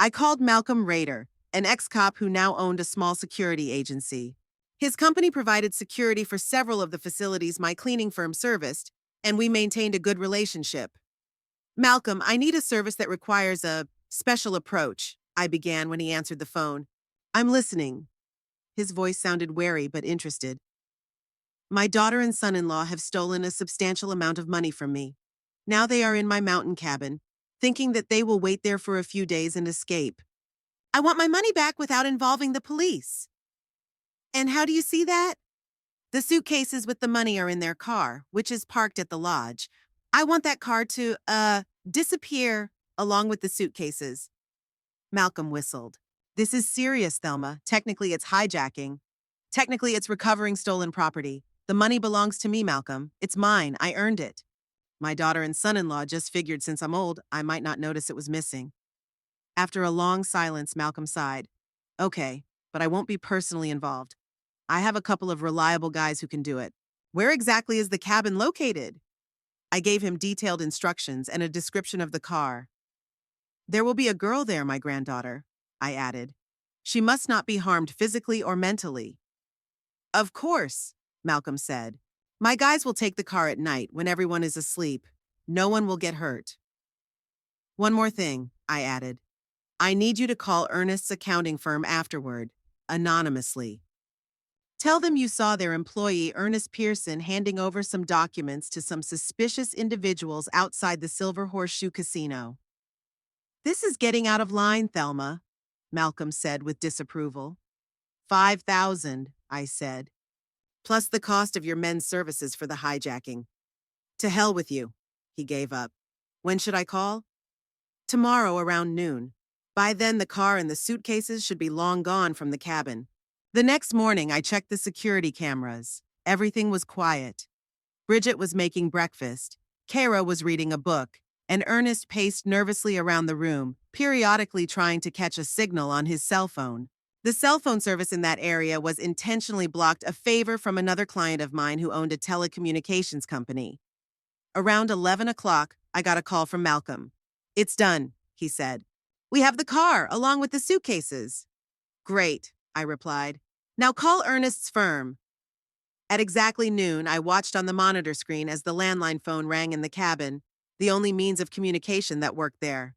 I called Malcolm Rader, an ex-cop who now owned a small security agency. His company provided security for several of the facilities my cleaning firm serviced, and we maintained a good relationship. Malcolm, I need a service that requires a special approach, I began when he answered the phone. I'm listening. His voice sounded wary but interested. My daughter and son-in-law have stolen a substantial amount of money from me. Now they are in my mountain cabin, thinking that they will wait there for a few days and escape. I want my money back without involving the police. And how do you see that? The suitcases with the money are in their car, which is parked at the lodge. I want that car to, disappear along with the suitcases. Malcolm whistled. This is serious, Thelma. Technically, it's hijacking. Technically, it's recovering stolen property. The money belongs to me, Malcolm. It's mine. I earned it. My daughter and son-in-law just figured since I'm old, I might not notice it was missing. After a long silence, Malcolm sighed. Okay, but I won't be personally involved. I have a couple of reliable guys who can do it. Where exactly is the cabin located? I gave him detailed instructions and a description of the car. There will be a girl there, my granddaughter, I added. She must not be harmed physically or mentally. Of course, Malcolm said. My guys will take the car at night when everyone is asleep. No one will get hurt. One more thing, I added. I need you to call Ernest's accounting firm afterward, anonymously. Tell them you saw their employee, Ernest Pearson, handing over some documents to some suspicious individuals outside the Silver Horseshoe Casino. This is getting out of line, Thelma, Malcolm said with disapproval. 5,000, I said, plus the cost of your men's services for the hijacking. To hell with you, he gave up. When should I call? Tomorrow around noon. By then, the car and the suitcases should be long gone from the cabin. The next morning, I checked the security cameras. Everything was quiet. Bridget was making breakfast. Kara was reading a book, and Ernest paced nervously around the room, periodically trying to catch a signal on his cell phone. The cell phone service in that area was intentionally blocked, a favor from another client of mine who owned a telecommunications company. Around 11 o'clock, I got a call from Malcolm. It's done, he said. We have the car, along with the suitcases. Great, I replied. Now call Ernest's firm. At exactly noon, I watched on the monitor screen as the landline phone rang in the cabin, the only means of communication that worked there.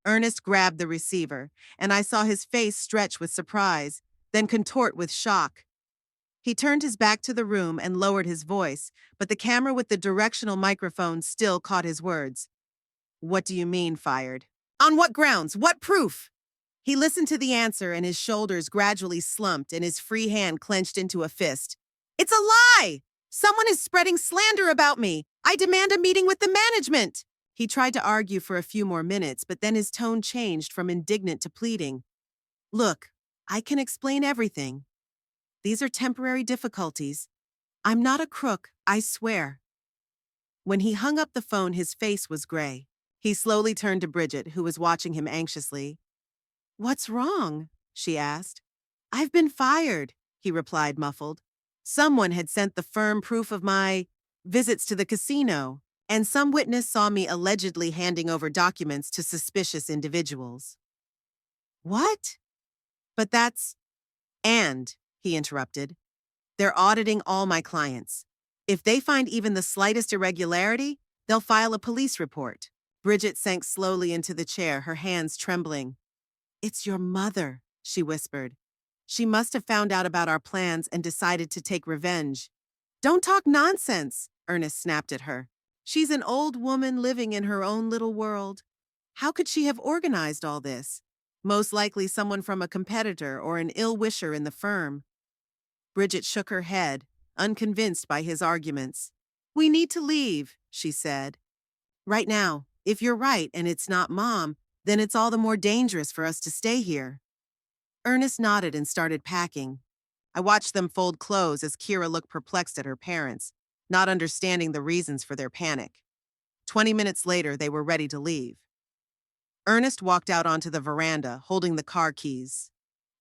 Ernest grabbed the receiver, and I saw his face stretch with surprise, then contort with shock. He turned his back to the room and lowered his voice, but the camera with the directional microphone still caught his words. What do you mean, fired? On what grounds? What proof? He listened to the answer and his shoulders gradually slumped and his free hand clenched into a fist. It's a lie! Someone is spreading slander about me. I demand a meeting with the management. He tried to argue for a few more minutes, but then his tone changed from indignant to pleading. Look, I can explain everything. These are temporary difficulties. I'm not a crook, I swear. When he hung up the phone, his face was gray. He slowly turned to Bridget, who was watching him anxiously. What's wrong? She asked. I've been fired, he replied, muffled. Someone had sent the firm proof of my visits to the casino, and some witness saw me allegedly handing over documents to suspicious individuals. What? But that's... And, he interrupted, they're auditing all my clients. If they find even the slightest irregularity, they'll file a police report. Bridget sank slowly into the chair, her hands trembling. It's your mother, she whispered. She must have found out about our plans and decided to take revenge. Don't talk nonsense, Ernest snapped at her. She's an old woman living in her own little world. How could she have organized all this? Most likely someone from a competitor or an ill-wisher in the firm. Bridget shook her head, unconvinced by his arguments. We need to leave, she said. Right now, if you're right and it's not Mom, then it's all the more dangerous for us to stay here. Ernest nodded and started packing. I watched them fold clothes as Kira looked perplexed at her parents, not understanding the reasons for their panic. 20 minutes later, they were ready to leave. Ernest walked out onto the veranda, holding the car keys,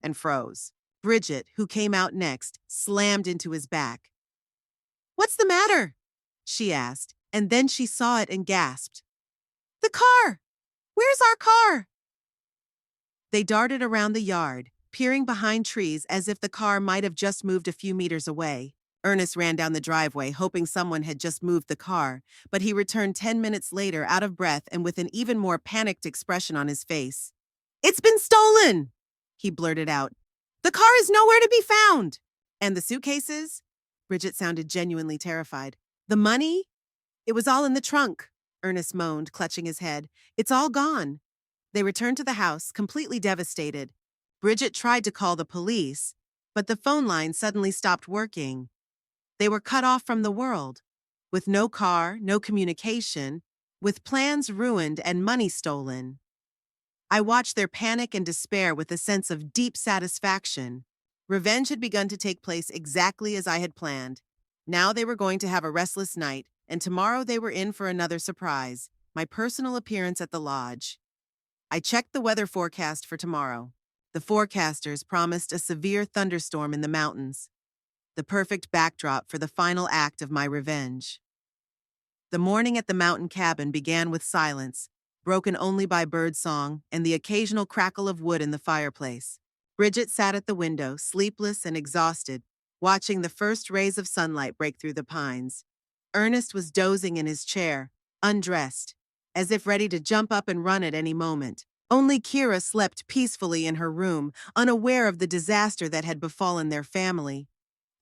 and froze. Bridget, who came out next, slammed into his back. What's the matter? She asked, and then she saw it and gasped. The car! Where's our car? They darted around the yard, peering behind trees as if the car might have just moved a few meters away. Ernest ran down the driveway, hoping someone had just moved the car, but he returned 10 minutes later, out of breath and with an even more panicked expression on his face. It's been stolen, he blurted out. The car is nowhere to be found. And the suitcases? Bridget sounded genuinely terrified. The money? It was all in the trunk, Ernest moaned, clutching his head. It's all gone. They returned to the house, completely devastated. Bridget tried to call the police, but the phone line suddenly stopped working. They were cut off from the world, with no car, no communication, with plans ruined and money stolen. I watched their panic and despair with a sense of deep satisfaction. Revenge had begun to take place exactly as I had planned. Now they were going to have a restless night, and tomorrow they were in for another surprise, my personal appearance at the lodge. I checked the weather forecast for tomorrow. The forecasters promised a severe thunderstorm in the mountains, the perfect backdrop for the final act of my revenge. The morning at the mountain cabin began with silence, broken only by birdsong and the occasional crackle of wood in the fireplace. Bridget sat at the window, sleepless and exhausted, watching the first rays of sunlight break through the pines. Ernest was dozing in his chair, undressed, as if ready to jump up and run at any moment. Only Kira slept peacefully in her room, unaware of the disaster that had befallen their family.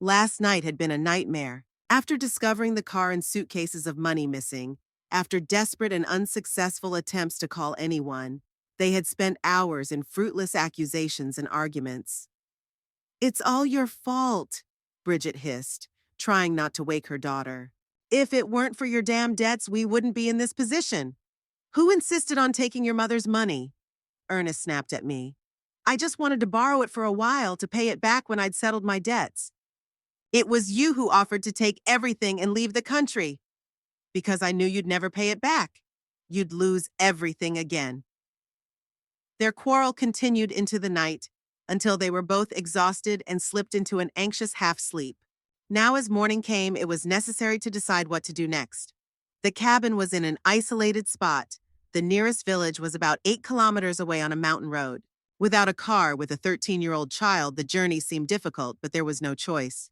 Last night had been a nightmare. After discovering the car and suitcases of money missing, after desperate and unsuccessful attempts to call anyone, they had spent hours in fruitless accusations and arguments. "It's all your fault," Bridget hissed, trying not to wake her daughter. "If it weren't for your damn debts, we wouldn't be in this position. Who insisted on taking your mother's money?" Ernest snapped at me. "I just wanted to borrow it for a while to pay it back when I'd settled my debts." "It was you who offered to take everything and leave the country." "Because I knew you'd never pay it back. You'd lose everything again." Their quarrel continued into the night, until they were both exhausted and slipped into an anxious half-sleep. Now as morning came, it was necessary to decide what to do next. The cabin was in an isolated spot. The nearest village was about 8 kilometers away on a mountain road. Without a car with a 13-year-old child, the journey seemed difficult, but there was no choice.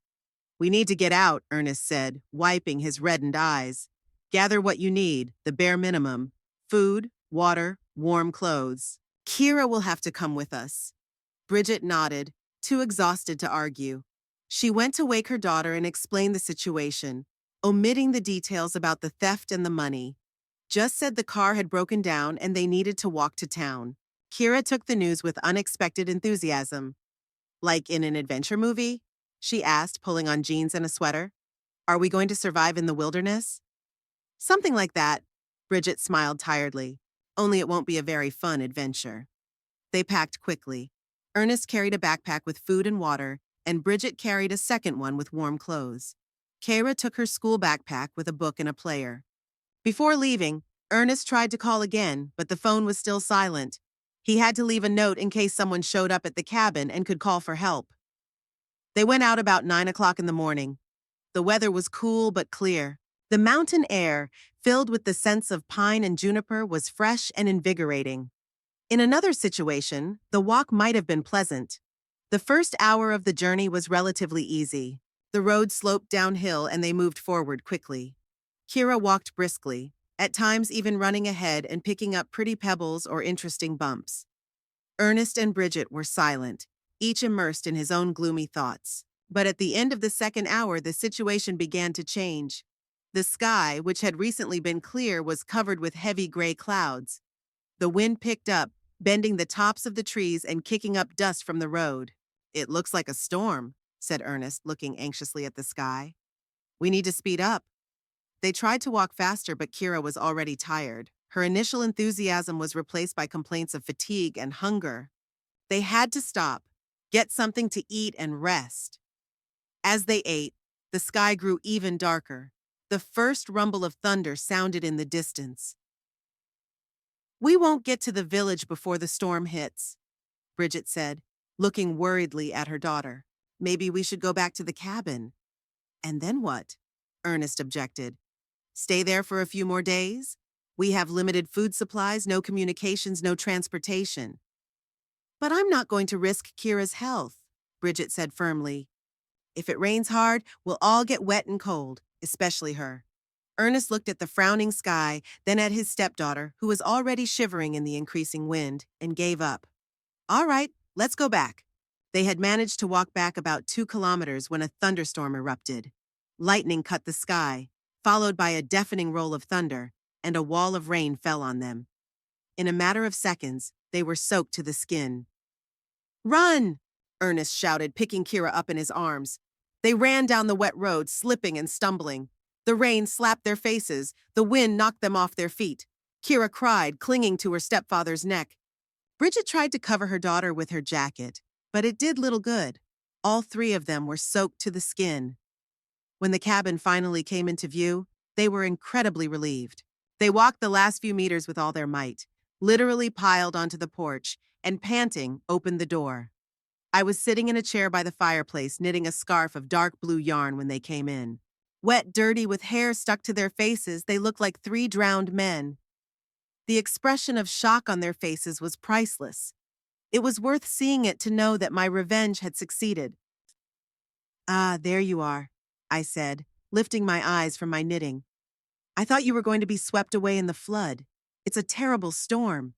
"We need to get out," Ernest said, wiping his reddened eyes. "Gather what you need, the bare minimum: food, water, warm clothes. Kira will have to come with us." Bridget nodded, too exhausted to argue. She went to wake her daughter and explain the situation, omitting the details about the theft and the money. Just said the car had broken down and they needed to walk to town. Kira took the news with unexpected enthusiasm. "Like in an adventure movie?" she asked, pulling on jeans and a sweater. "Are we going to survive in the wilderness?" "Something like that," Bridget smiled tiredly. "Only it won't be a very fun adventure." They packed quickly. Ernest carried a backpack with food and water, and Bridget carried a second one with warm clothes. Kira took her school backpack with a book and a player. Before leaving, Ernest tried to call again, but the phone was still silent. He had to leave a note in case someone showed up at the cabin and could call for help. They went out about 9 o'clock in the morning. The weather was cool but clear. The mountain air, filled with the scents of pine and juniper, was fresh and invigorating. In another situation, the walk might have been pleasant. The first hour of the journey was relatively easy. The road sloped downhill and they moved forward quickly. Kira walked briskly, at times even running ahead and picking up pretty pebbles or interesting bumps. Ernest and Bridget were silent, each immersed in his own gloomy thoughts. But at the end of the second hour, the situation began to change. The sky, which had recently been clear, was covered with heavy gray clouds. The wind picked up, bending the tops of the trees and kicking up dust from the road. "It looks like a storm," said Ernest, looking anxiously at the sky. "We need to speed up." They tried to walk faster, but Kira was already tired. Her initial enthusiasm was replaced by complaints of fatigue and hunger. They had to stop, get something to eat, and rest. As they ate, the sky grew even darker. The first rumble of thunder sounded in the distance. "We won't get to the village before the storm hits," Bridget said, looking worriedly at her daughter. "Maybe we should go back to the cabin." "And then what?" Ernest objected. "Stay there for a few more days? We have limited food supplies, no communications, no transportation." "But I'm not going to risk Kira's health," Bridget said firmly. "If it rains hard, we'll all get wet and cold, especially her." Ernest looked at the frowning sky, then at his stepdaughter, who was already shivering in the increasing wind, and gave up. "All right, let's go back." They had managed to walk back about 2 kilometers when a thunderstorm erupted. Lightning cut the sky, followed by a deafening roll of thunder, and a wall of rain fell on them. In a matter of seconds, they were soaked to the skin. "Run!" Ernest shouted, picking Kira up in his arms. They ran down the wet road, slipping and stumbling. The rain slapped their faces. The wind knocked them off their feet. Kira cried, clinging to her stepfather's neck. Bridget tried to cover her daughter with her jacket, but it did little good. All 3 of them were soaked to the skin. When the cabin finally came into view, they were incredibly relieved. They walked the last few meters with all their might, literally piled onto the porch, and panting, opened the door. I was sitting in a chair by the fireplace, knitting a scarf of dark blue yarn when they came in. Wet, dirty, with hair stuck to their faces, they looked like three drowned men. The expression of shock on their faces was priceless. It was worth seeing it to know that my revenge had succeeded. "Ah, there you are," I said, lifting my eyes from my knitting. "I thought you were going to be swept away in the flood. It's a terrible storm."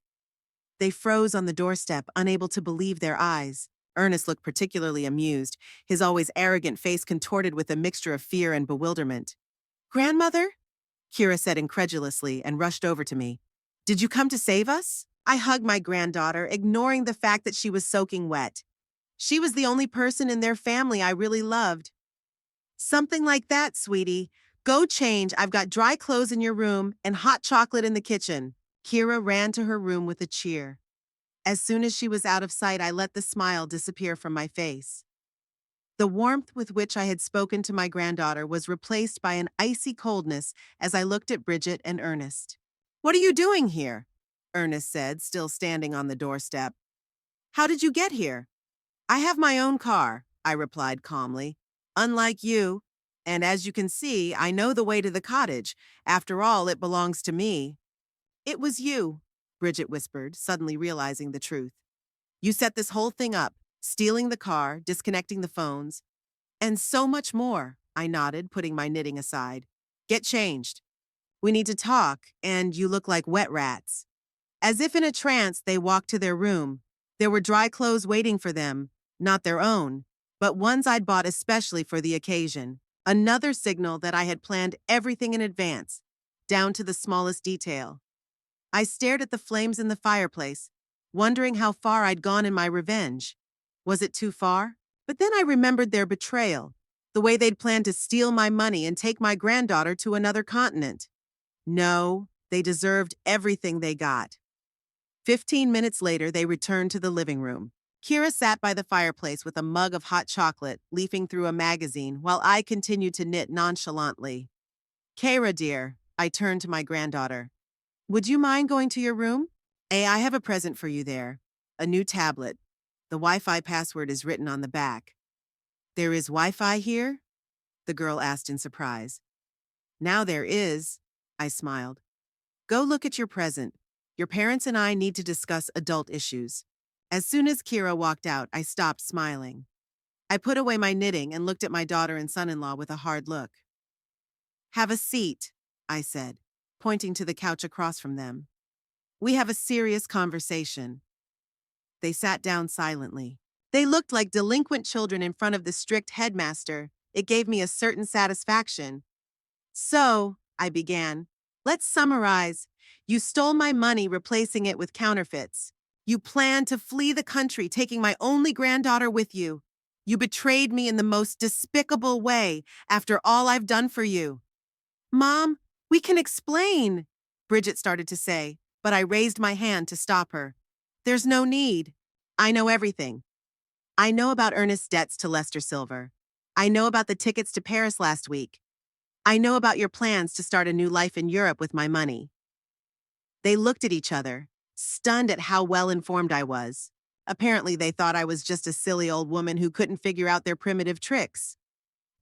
They froze on the doorstep, unable to believe their eyes. Ernest looked particularly amused, his always arrogant face contorted with a mixture of fear and bewilderment. "Grandmother?" Kira said incredulously and rushed over to me. "Did you come to save us?" I hugged my granddaughter, ignoring the fact that she was soaking wet. She was the only person in their family I really loved. "Something like that, sweetie. Go change. I've got dry clothes in your room and hot chocolate in the kitchen." Kira ran to her room with a cheer. As soon as she was out of sight, I let the smile disappear from my face. The warmth with which I had spoken to my granddaughter was replaced by an icy coldness as I looked at Bridget and Ernest. "What are you doing here?" Ernest said, still standing on the doorstep. "How did you get here?" "I have my own car," I replied calmly. "Unlike you. And as you can see, I know the way to the cottage. After all, it belongs to me." "It was you," Bridget whispered, suddenly realizing the truth. "You set this whole thing up, stealing the car, disconnecting the phones, and so much more," I nodded, putting my knitting aside. "Get changed. We need to talk, and you look like wet rats." As if in a trance, they walked to their room. There were dry clothes waiting for them, not their own, but ones I'd bought especially for the occasion. Another signal that I had planned everything in advance, down to the smallest detail. I stared at the flames in the fireplace, wondering how far I'd gone in my revenge. Was it too far? But then I remembered their betrayal, the way they'd planned to steal my money and take my granddaughter to another continent. No, they deserved everything they got. 15 minutes later, they returned to the living room. Kira sat by the fireplace with a mug of hot chocolate, leafing through a magazine, while I continued to knit nonchalantly. "Kira, dear," I turned to my granddaughter. "Would you mind going to your room? I have a present for you there. A new tablet. The Wi-Fi password is written on the back." "There is Wi-Fi here?" the girl asked in surprise. "Now there is," I smiled. "Go look at your present. Your parents and I need to discuss adult issues." As soon as Kira walked out, I stopped smiling. I put away my knitting and looked at my daughter and son-in-law with a hard look. "Have a seat," I said, pointing to the couch across from them. "We have a serious conversation." They sat down silently. They looked like delinquent children in front of the strict headmaster. It gave me a certain satisfaction. "So," I began, "let's summarize. You stole my money, replacing it with counterfeits. You planned to flee the country, taking my only granddaughter with you. You betrayed me in the most despicable way after all I've done for you." "Mom, we can explain," Bridget started to say, but I raised my hand to stop her. "There's no need. I know everything. I know about Ernest's debts to Lester Silver. I know about the tickets to Paris last week. I know about your plans to start a new life in Europe with my money." They looked at each other, stunned at how well-informed I was. Apparently, they thought I was just a silly old woman who couldn't figure out their primitive tricks.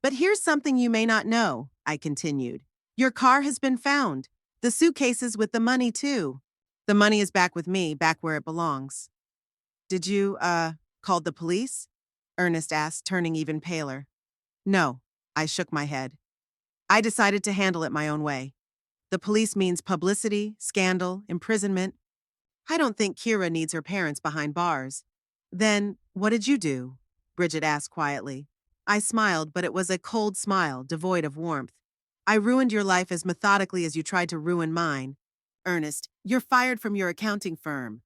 "But here's something you may not know," I continued. "Your car has been found. The suitcases with the money, too. The money is back with me, back where it belongs." "Did you, call the police?" Ernest asked, turning even paler. "No," I shook my head. "I decided to handle it my own way. The police means publicity, scandal, imprisonment. I don't think Kira needs her parents behind bars." "Then, what did you do?" Bridget asked quietly. I smiled, but it was a cold smile, devoid of warmth. "I ruined your life as methodically as you tried to ruin mine. Ernest, you're fired from your accounting firm.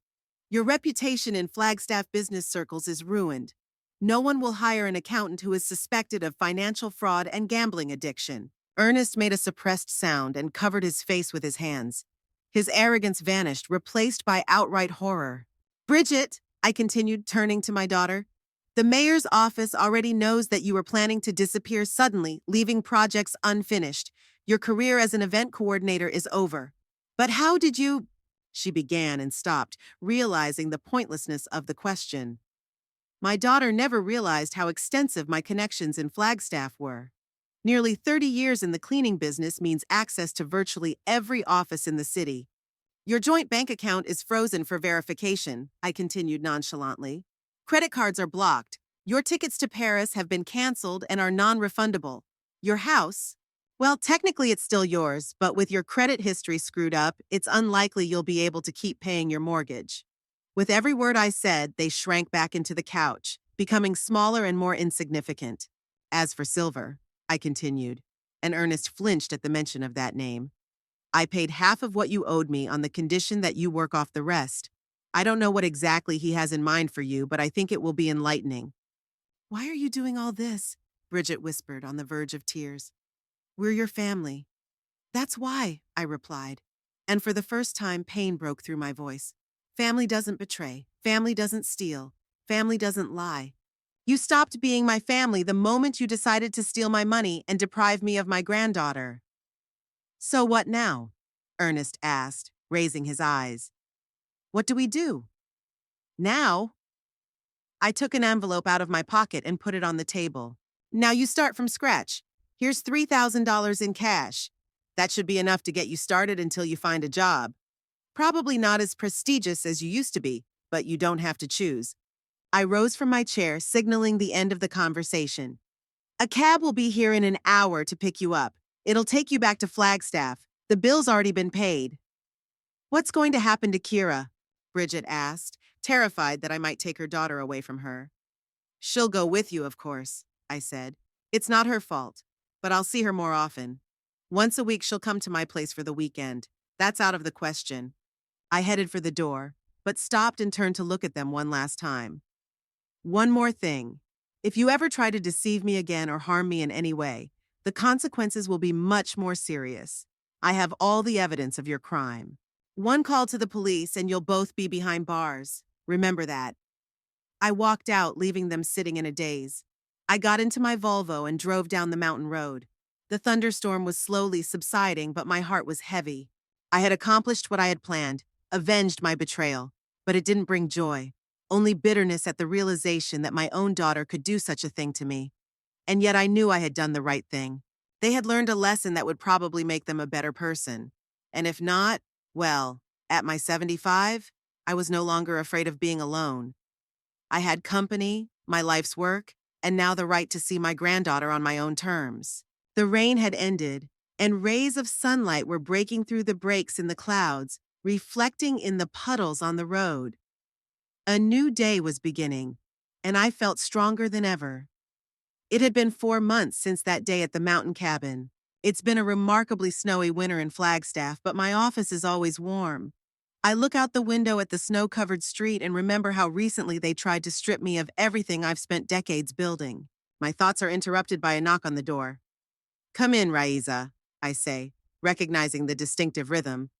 Your reputation in Flagstaff business circles is ruined. No one will hire an accountant who is suspected of financial fraud and gambling addiction." Ernest made a suppressed sound and covered his face with his hands. His arrogance vanished, replaced by outright horror. "Bridget," I continued, turning to my daughter, "the mayor's office already knows that you were planning to disappear suddenly, leaving projects unfinished. Your career as an event coordinator is over. But how did you—" she began and stopped, realizing the pointlessness of the question. My daughter never realized how extensive my connections in Flagstaff were. Nearly 30 years in the cleaning business means access to virtually every office in the city. Your joint bank account is frozen for verification, I continued nonchalantly. Credit cards are blocked. Your tickets to Paris have been canceled and are non-refundable. Your house? Well, technically it's still yours, but with your credit history screwed up, it's unlikely you'll be able to keep paying your mortgage. With every word I said, they shrank back into the couch, becoming smaller and more insignificant. As for Silver, I continued, and Ernest flinched at the mention of that name. I paid half of what you owed me on the condition that you work off the rest. I don't know what exactly he has in mind for you, but I think it will be enlightening. Why are you doing all this? Bridget whispered on the verge of tears. We're your family. That's why, I replied. And for the first time, pain broke through my voice. Family doesn't betray. Family doesn't steal. Family doesn't lie. You stopped being my family the moment you decided to steal my money and deprive me of my granddaughter. So what now? Ernest asked, raising his eyes. What do we do? Now? I took an envelope out of my pocket and put it on the table. Now you start from scratch. Here's $3,000 in cash. That should be enough to get you started until you find a job. Probably not as prestigious as you used to be, but you don't have to choose. I rose from my chair, signaling the end of the conversation. A cab will be here in an hour to pick you up. It'll take you back to Flagstaff. The bill's already been paid. What's going to happen to Kira? Bridget asked, terrified that I might take her daughter away from her. She'll go with you, of course, I said. It's not her fault, but I'll see her more often. Once a week she'll come to my place for the weekend. That's out of the question. I headed for the door, but stopped and turned to look at them one last time. One more thing. If you ever try to deceive me again or harm me in any way, the consequences will be much more serious. I have all the evidence of your crime. One call to the police and you'll both be behind bars. Remember that. I walked out, leaving them sitting in a daze. I got into my Volvo and drove down the mountain road. The thunderstorm was slowly subsiding, but my heart was heavy. I had accomplished what I had planned, avenged my betrayal, but it didn't bring joy, only bitterness at the realization that my own daughter could do such a thing to me. And yet I knew I had done the right thing. They had learned a lesson that would probably make them a better person. And if not, well, at my 75, I was no longer afraid of being alone. I had company, my life's work, and now the right to see my granddaughter on my own terms. The rain had ended, and rays of sunlight were breaking through the breaks in the clouds, reflecting in the puddles on the road. A new day was beginning, and I felt stronger than ever. It had been 4 months since that day at the mountain cabin. It's been a remarkably snowy winter in Flagstaff, but my office is always warm. I look out the window at the snow-covered street and remember how recently they tried to strip me of everything I've spent decades building. My thoughts are interrupted by a knock on the door. Come in, Raisa, I say, recognizing the distinctive rhythm.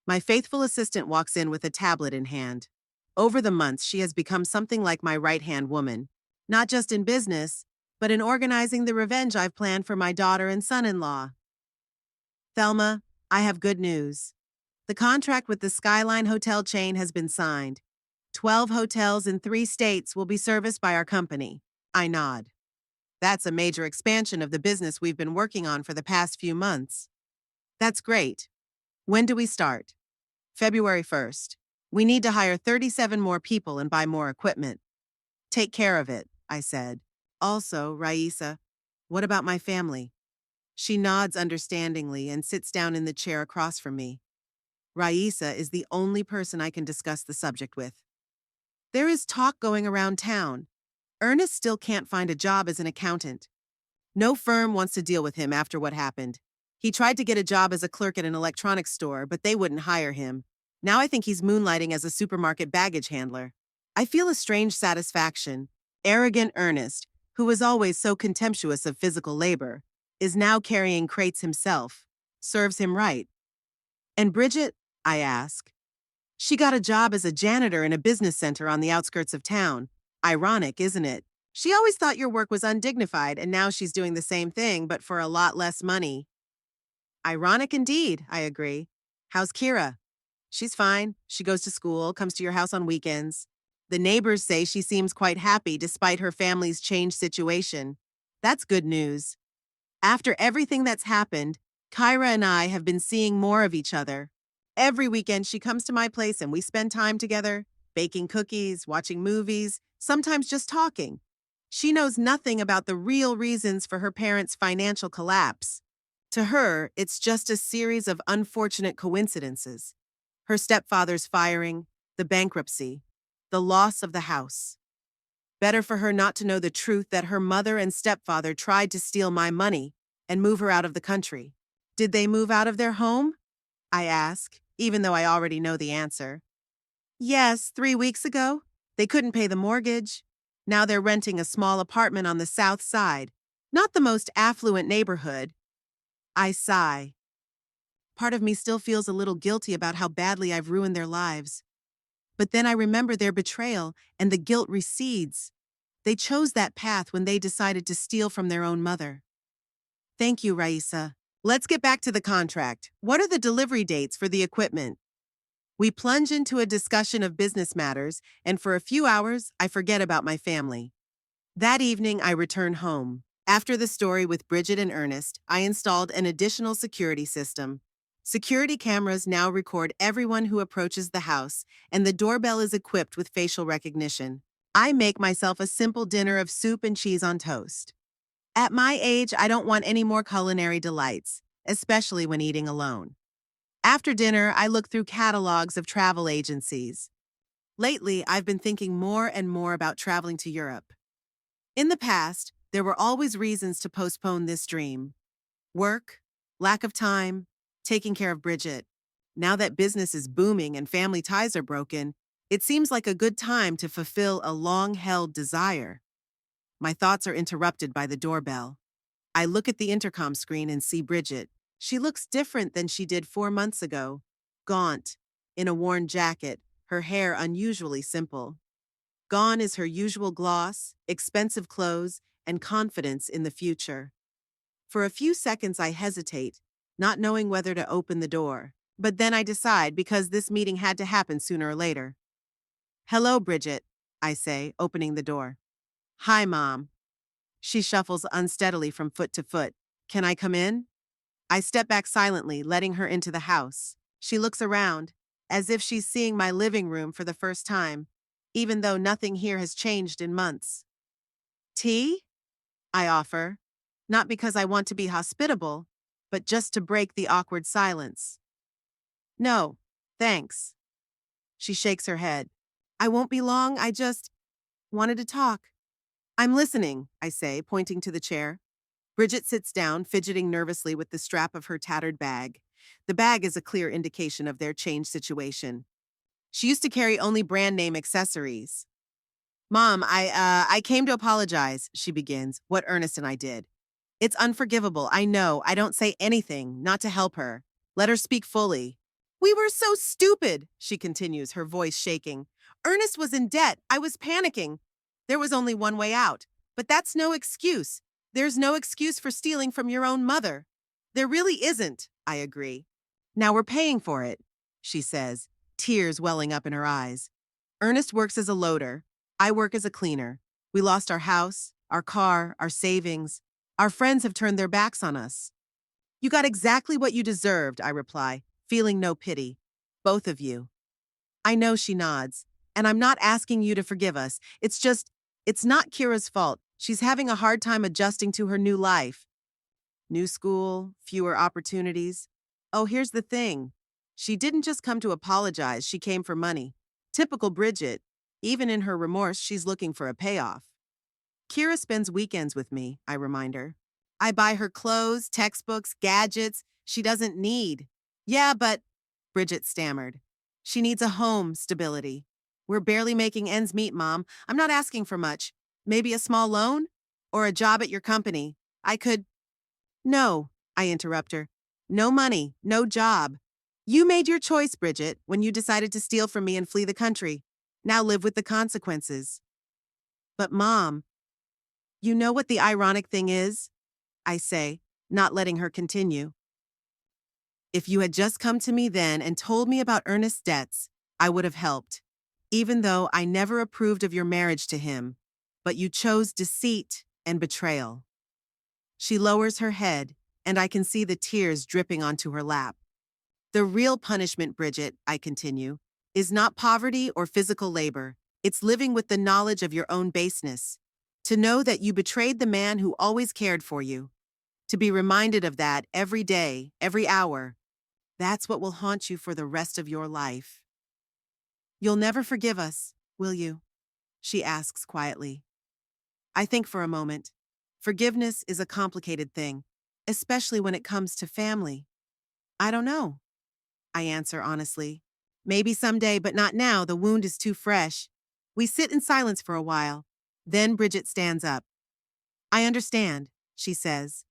My faithful assistant walks in with a tablet in hand. Over the months, she has become something like my right-hand woman, not just in business, but in organizing the revenge I've planned for my daughter and son-in-law. Thelma, I have good news. The contract with the Skyline hotel chain has been signed. 12 hotels in 3 states will be serviced by our company. I nod. That's a major expansion of the business we've been working on for the past few months. That's great. When do we start? February 1st. We need to hire 37 more people and buy more equipment. Take care of it, I said. Also, Raisa, what about my family? She nods understandingly and sits down in the chair across from me. Raisa is the only person I can discuss the subject with. There is talk going around town. Ernest still can't find a job as an accountant. No firm wants to deal with him after what happened. He tried to get a job as a clerk at an electronics store, but they wouldn't hire him. Now I think he's moonlighting as a supermarket baggage handler. I feel a strange satisfaction. Arrogant Ernest, who was always so contemptuous of physical labor, is now carrying crates himself. Serves him right. And Bridget? I ask. She got a job as a janitor in a business center on the outskirts of town. Ironic, isn't it? She always thought your work was undignified, and now she's doing the same thing, but for a lot less money. Ironic indeed, I agree. How's Kira? She's fine. She goes to school, comes to your house on weekends. The neighbors say she seems quite happy despite her family's changed situation. That's good news. After everything that's happened, Kyra and I have been seeing more of each other. Every weekend, she comes to my place and we spend time together, baking cookies, watching movies, sometimes just talking. She knows nothing about the real reasons for her parents' financial collapse. To her, it's just a series of unfortunate coincidences. Her stepfather's firing, the bankruptcy, the loss of the house. Better for her not to know the truth that her mother and stepfather tried to steal my money and move her out of the country. Did they move out of their home? I ask, even though I already know the answer. Yes, 3 weeks ago. They couldn't pay the mortgage. Now they're renting a small apartment on the south side. Not the most affluent neighborhood. I sigh. Part of me still feels a little guilty about how badly I've ruined their lives. But then I remember their betrayal, and the guilt recedes. They chose that path when they decided to steal from their own mother. Thank you, Raisa. Let's get back to the contract. What are the delivery dates for the equipment? We plunge into a discussion of business matters, and for a few hours, I forget about my family. That evening, I return home. After the story with Bridget and Ernest, I installed an additional security system. Security cameras now record everyone who approaches the house, and the doorbell is equipped with facial recognition. I make myself a simple dinner of soup and cheese on toast. At my age, I don't want any more culinary delights, especially when eating alone. After dinner, I look through catalogs of travel agencies. Lately, I've been thinking more and more about traveling to Europe. In the past, there were always reasons to postpone this dream. Work, lack of time, taking care of Bridget. Now that business is booming and family ties are broken, it seems like a good time to fulfill a long-held desire. My thoughts are interrupted by the doorbell. I look at the intercom screen and see Bridget. She looks different than she did 4 months ago. Gaunt, in a worn jacket, her hair unusually simple. Gone is her usual gloss, expensive clothes, and confidence in the future. For a few seconds I hesitate, not knowing whether to open the door. But then I decide because this meeting had to happen sooner or later. Hello, Bridget, I say, opening the door. Hi, Mom. She shuffles unsteadily from foot to foot. Can I come in? I step back silently, letting her into the house. She looks around, as if she's seeing my living room for the first time, even though nothing here has changed in months. Tea? I offer, not because I want to be hospitable, but just to break the awkward silence. No, thanks. She shakes her head. I won't be long, I just wanted to talk. I'm listening, I say, pointing to the chair. Bridget sits down, fidgeting nervously with the strap of her tattered bag. The bag is a clear indication of their changed situation. She used to carry only brand name accessories. Mom, I came to apologize, she begins, what Ernest and I did. It's unforgivable, I know. I don't say anything, not to help her. Let her speak fully. We were so stupid, she continues, her voice shaking. Ernest was in debt. I was panicking. There was only one way out. But that's no excuse. There's no excuse for stealing from your own mother. There really isn't, I agree. Now we're paying for it, she says, tears welling up in her eyes. Ernest works as a loader. I work as a cleaner. We lost our house, our car, our savings. Our friends have turned their backs on us. You got exactly what you deserved, I reply, feeling no pity. Both of you. I know, she nods. And I'm not asking you to forgive us. It's not Kira's fault. She's having a hard time adjusting to her new life. New school, fewer opportunities. Oh, here's the thing. She didn't just come to apologize, she came for money. Typical Bridget. Even in her remorse, she's looking for a payoff. Kira spends weekends with me, I remind her. I buy her clothes, textbooks, gadgets she doesn't need. Yeah, but, Bridget stammered. She needs a home, stability. We're barely making ends meet, Mom. I'm not asking for much. Maybe a small loan? Or a job at your company. I could... No, I interrupt her. No money, no job. You made your choice, Bridget, when you decided to steal from me and flee the country. Now live with the consequences. But Mom, you know what the ironic thing is? I say, not letting her continue. If you had just come to me then and told me about Ernest's debts, I would have helped, even though I never approved of your marriage to him, but you chose deceit and betrayal. She lowers her head, and I can see the tears dripping onto her lap. The real punishment, Bridget, I continue, is not poverty or physical labor. It's living with the knowledge of your own baseness. To know that you betrayed the man who always cared for you. To be reminded of that every day, every hour. That's what will haunt you for the rest of your life. You'll never forgive us, will you? She asks quietly. I think for a moment. Forgiveness is a complicated thing, especially when it comes to family. I don't know, I answer honestly. Maybe someday, but not now. The wound is too fresh. We sit in silence for a while. Then Bridget stands up. I understand, she says.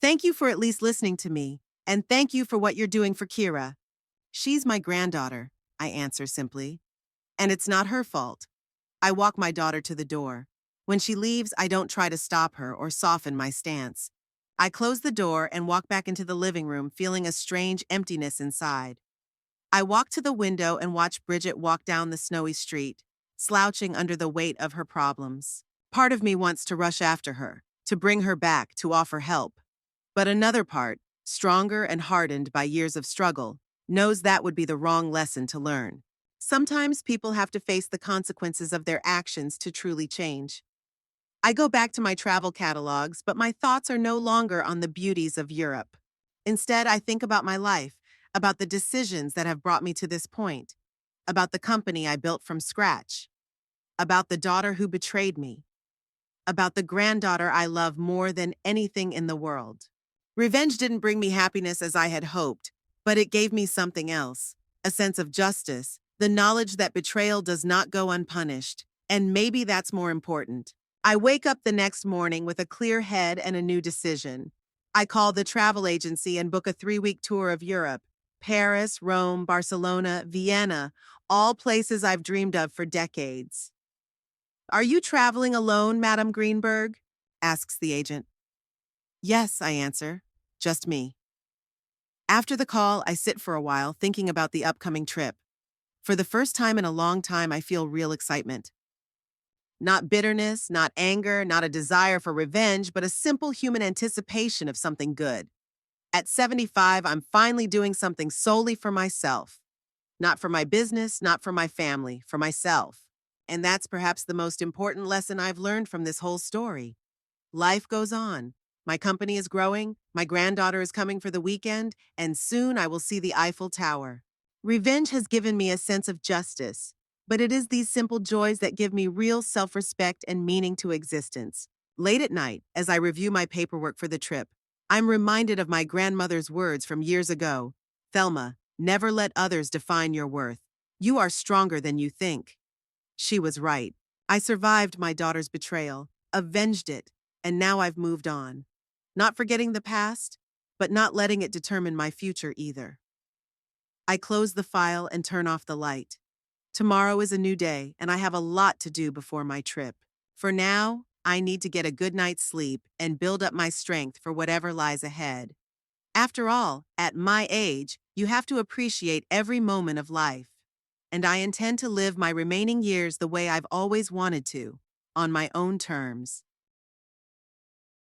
Thank you for at least listening to me, and thank you for what you're doing for Kira. She's my granddaughter, I answer simply. And it's not her fault. I walk my daughter to the door. When she leaves, I don't try to stop her or soften my stance. I close the door and walk back into the living room, feeling a strange emptiness inside. I walk to the window and watch Bridget walk down the snowy street, slouching under the weight of her problems. Part of me wants to rush after her, to bring her back, to offer help. But another part, stronger and hardened by years of struggle, knows that would be the wrong lesson to learn. Sometimes people have to face the consequences of their actions to truly change. I go back to my travel catalogs, but my thoughts are no longer on the beauties of Europe. Instead, I think about my life, about the decisions that have brought me to this point, about the company I built from scratch, about the daughter who betrayed me, about the granddaughter I love more than anything in the world. Revenge didn't bring me happiness as I had hoped, but it gave me something else, a sense of justice, the knowledge that betrayal does not go unpunished, and maybe that's more important. I wake up the next morning with a clear head and a new decision. I call the travel agency and book a 3-week tour of Europe. Paris, Rome, Barcelona, Vienna, all places I've dreamed of for decades. Are you traveling alone, Madame Greenberg? Asks the agent. Yes, I answer. Just me. After the call, I sit for a while thinking about the upcoming trip. For the first time in a long time, I feel real excitement. Not bitterness, not anger, not a desire for revenge, but a simple human anticipation of something good. At 75, I'm finally doing something solely for myself. Not for my business, not for my family, for myself. And that's perhaps the most important lesson I've learned from this whole story. Life goes on. My company is growing, my granddaughter is coming for the weekend, and soon I will see the Eiffel Tower. Revenge has given me a sense of justice, but it is these simple joys that give me real self-respect and meaning to existence. Late at night, as I review my paperwork for the trip, I'm reminded of my grandmother's words from years ago. Thelma, never let others define your worth. You are stronger than you think. She was right. I survived my daughter's betrayal, avenged it, and now I've moved on. Not forgetting the past, but not letting it determine my future either. I close the file and turn off the light. Tomorrow is a new day, and I have a lot to do before my trip. For now, I need to get a good night's sleep and build up my strength for whatever lies ahead. After all, at my age, you have to appreciate every moment of life. And I intend to live my remaining years the way I've always wanted to, on my own terms.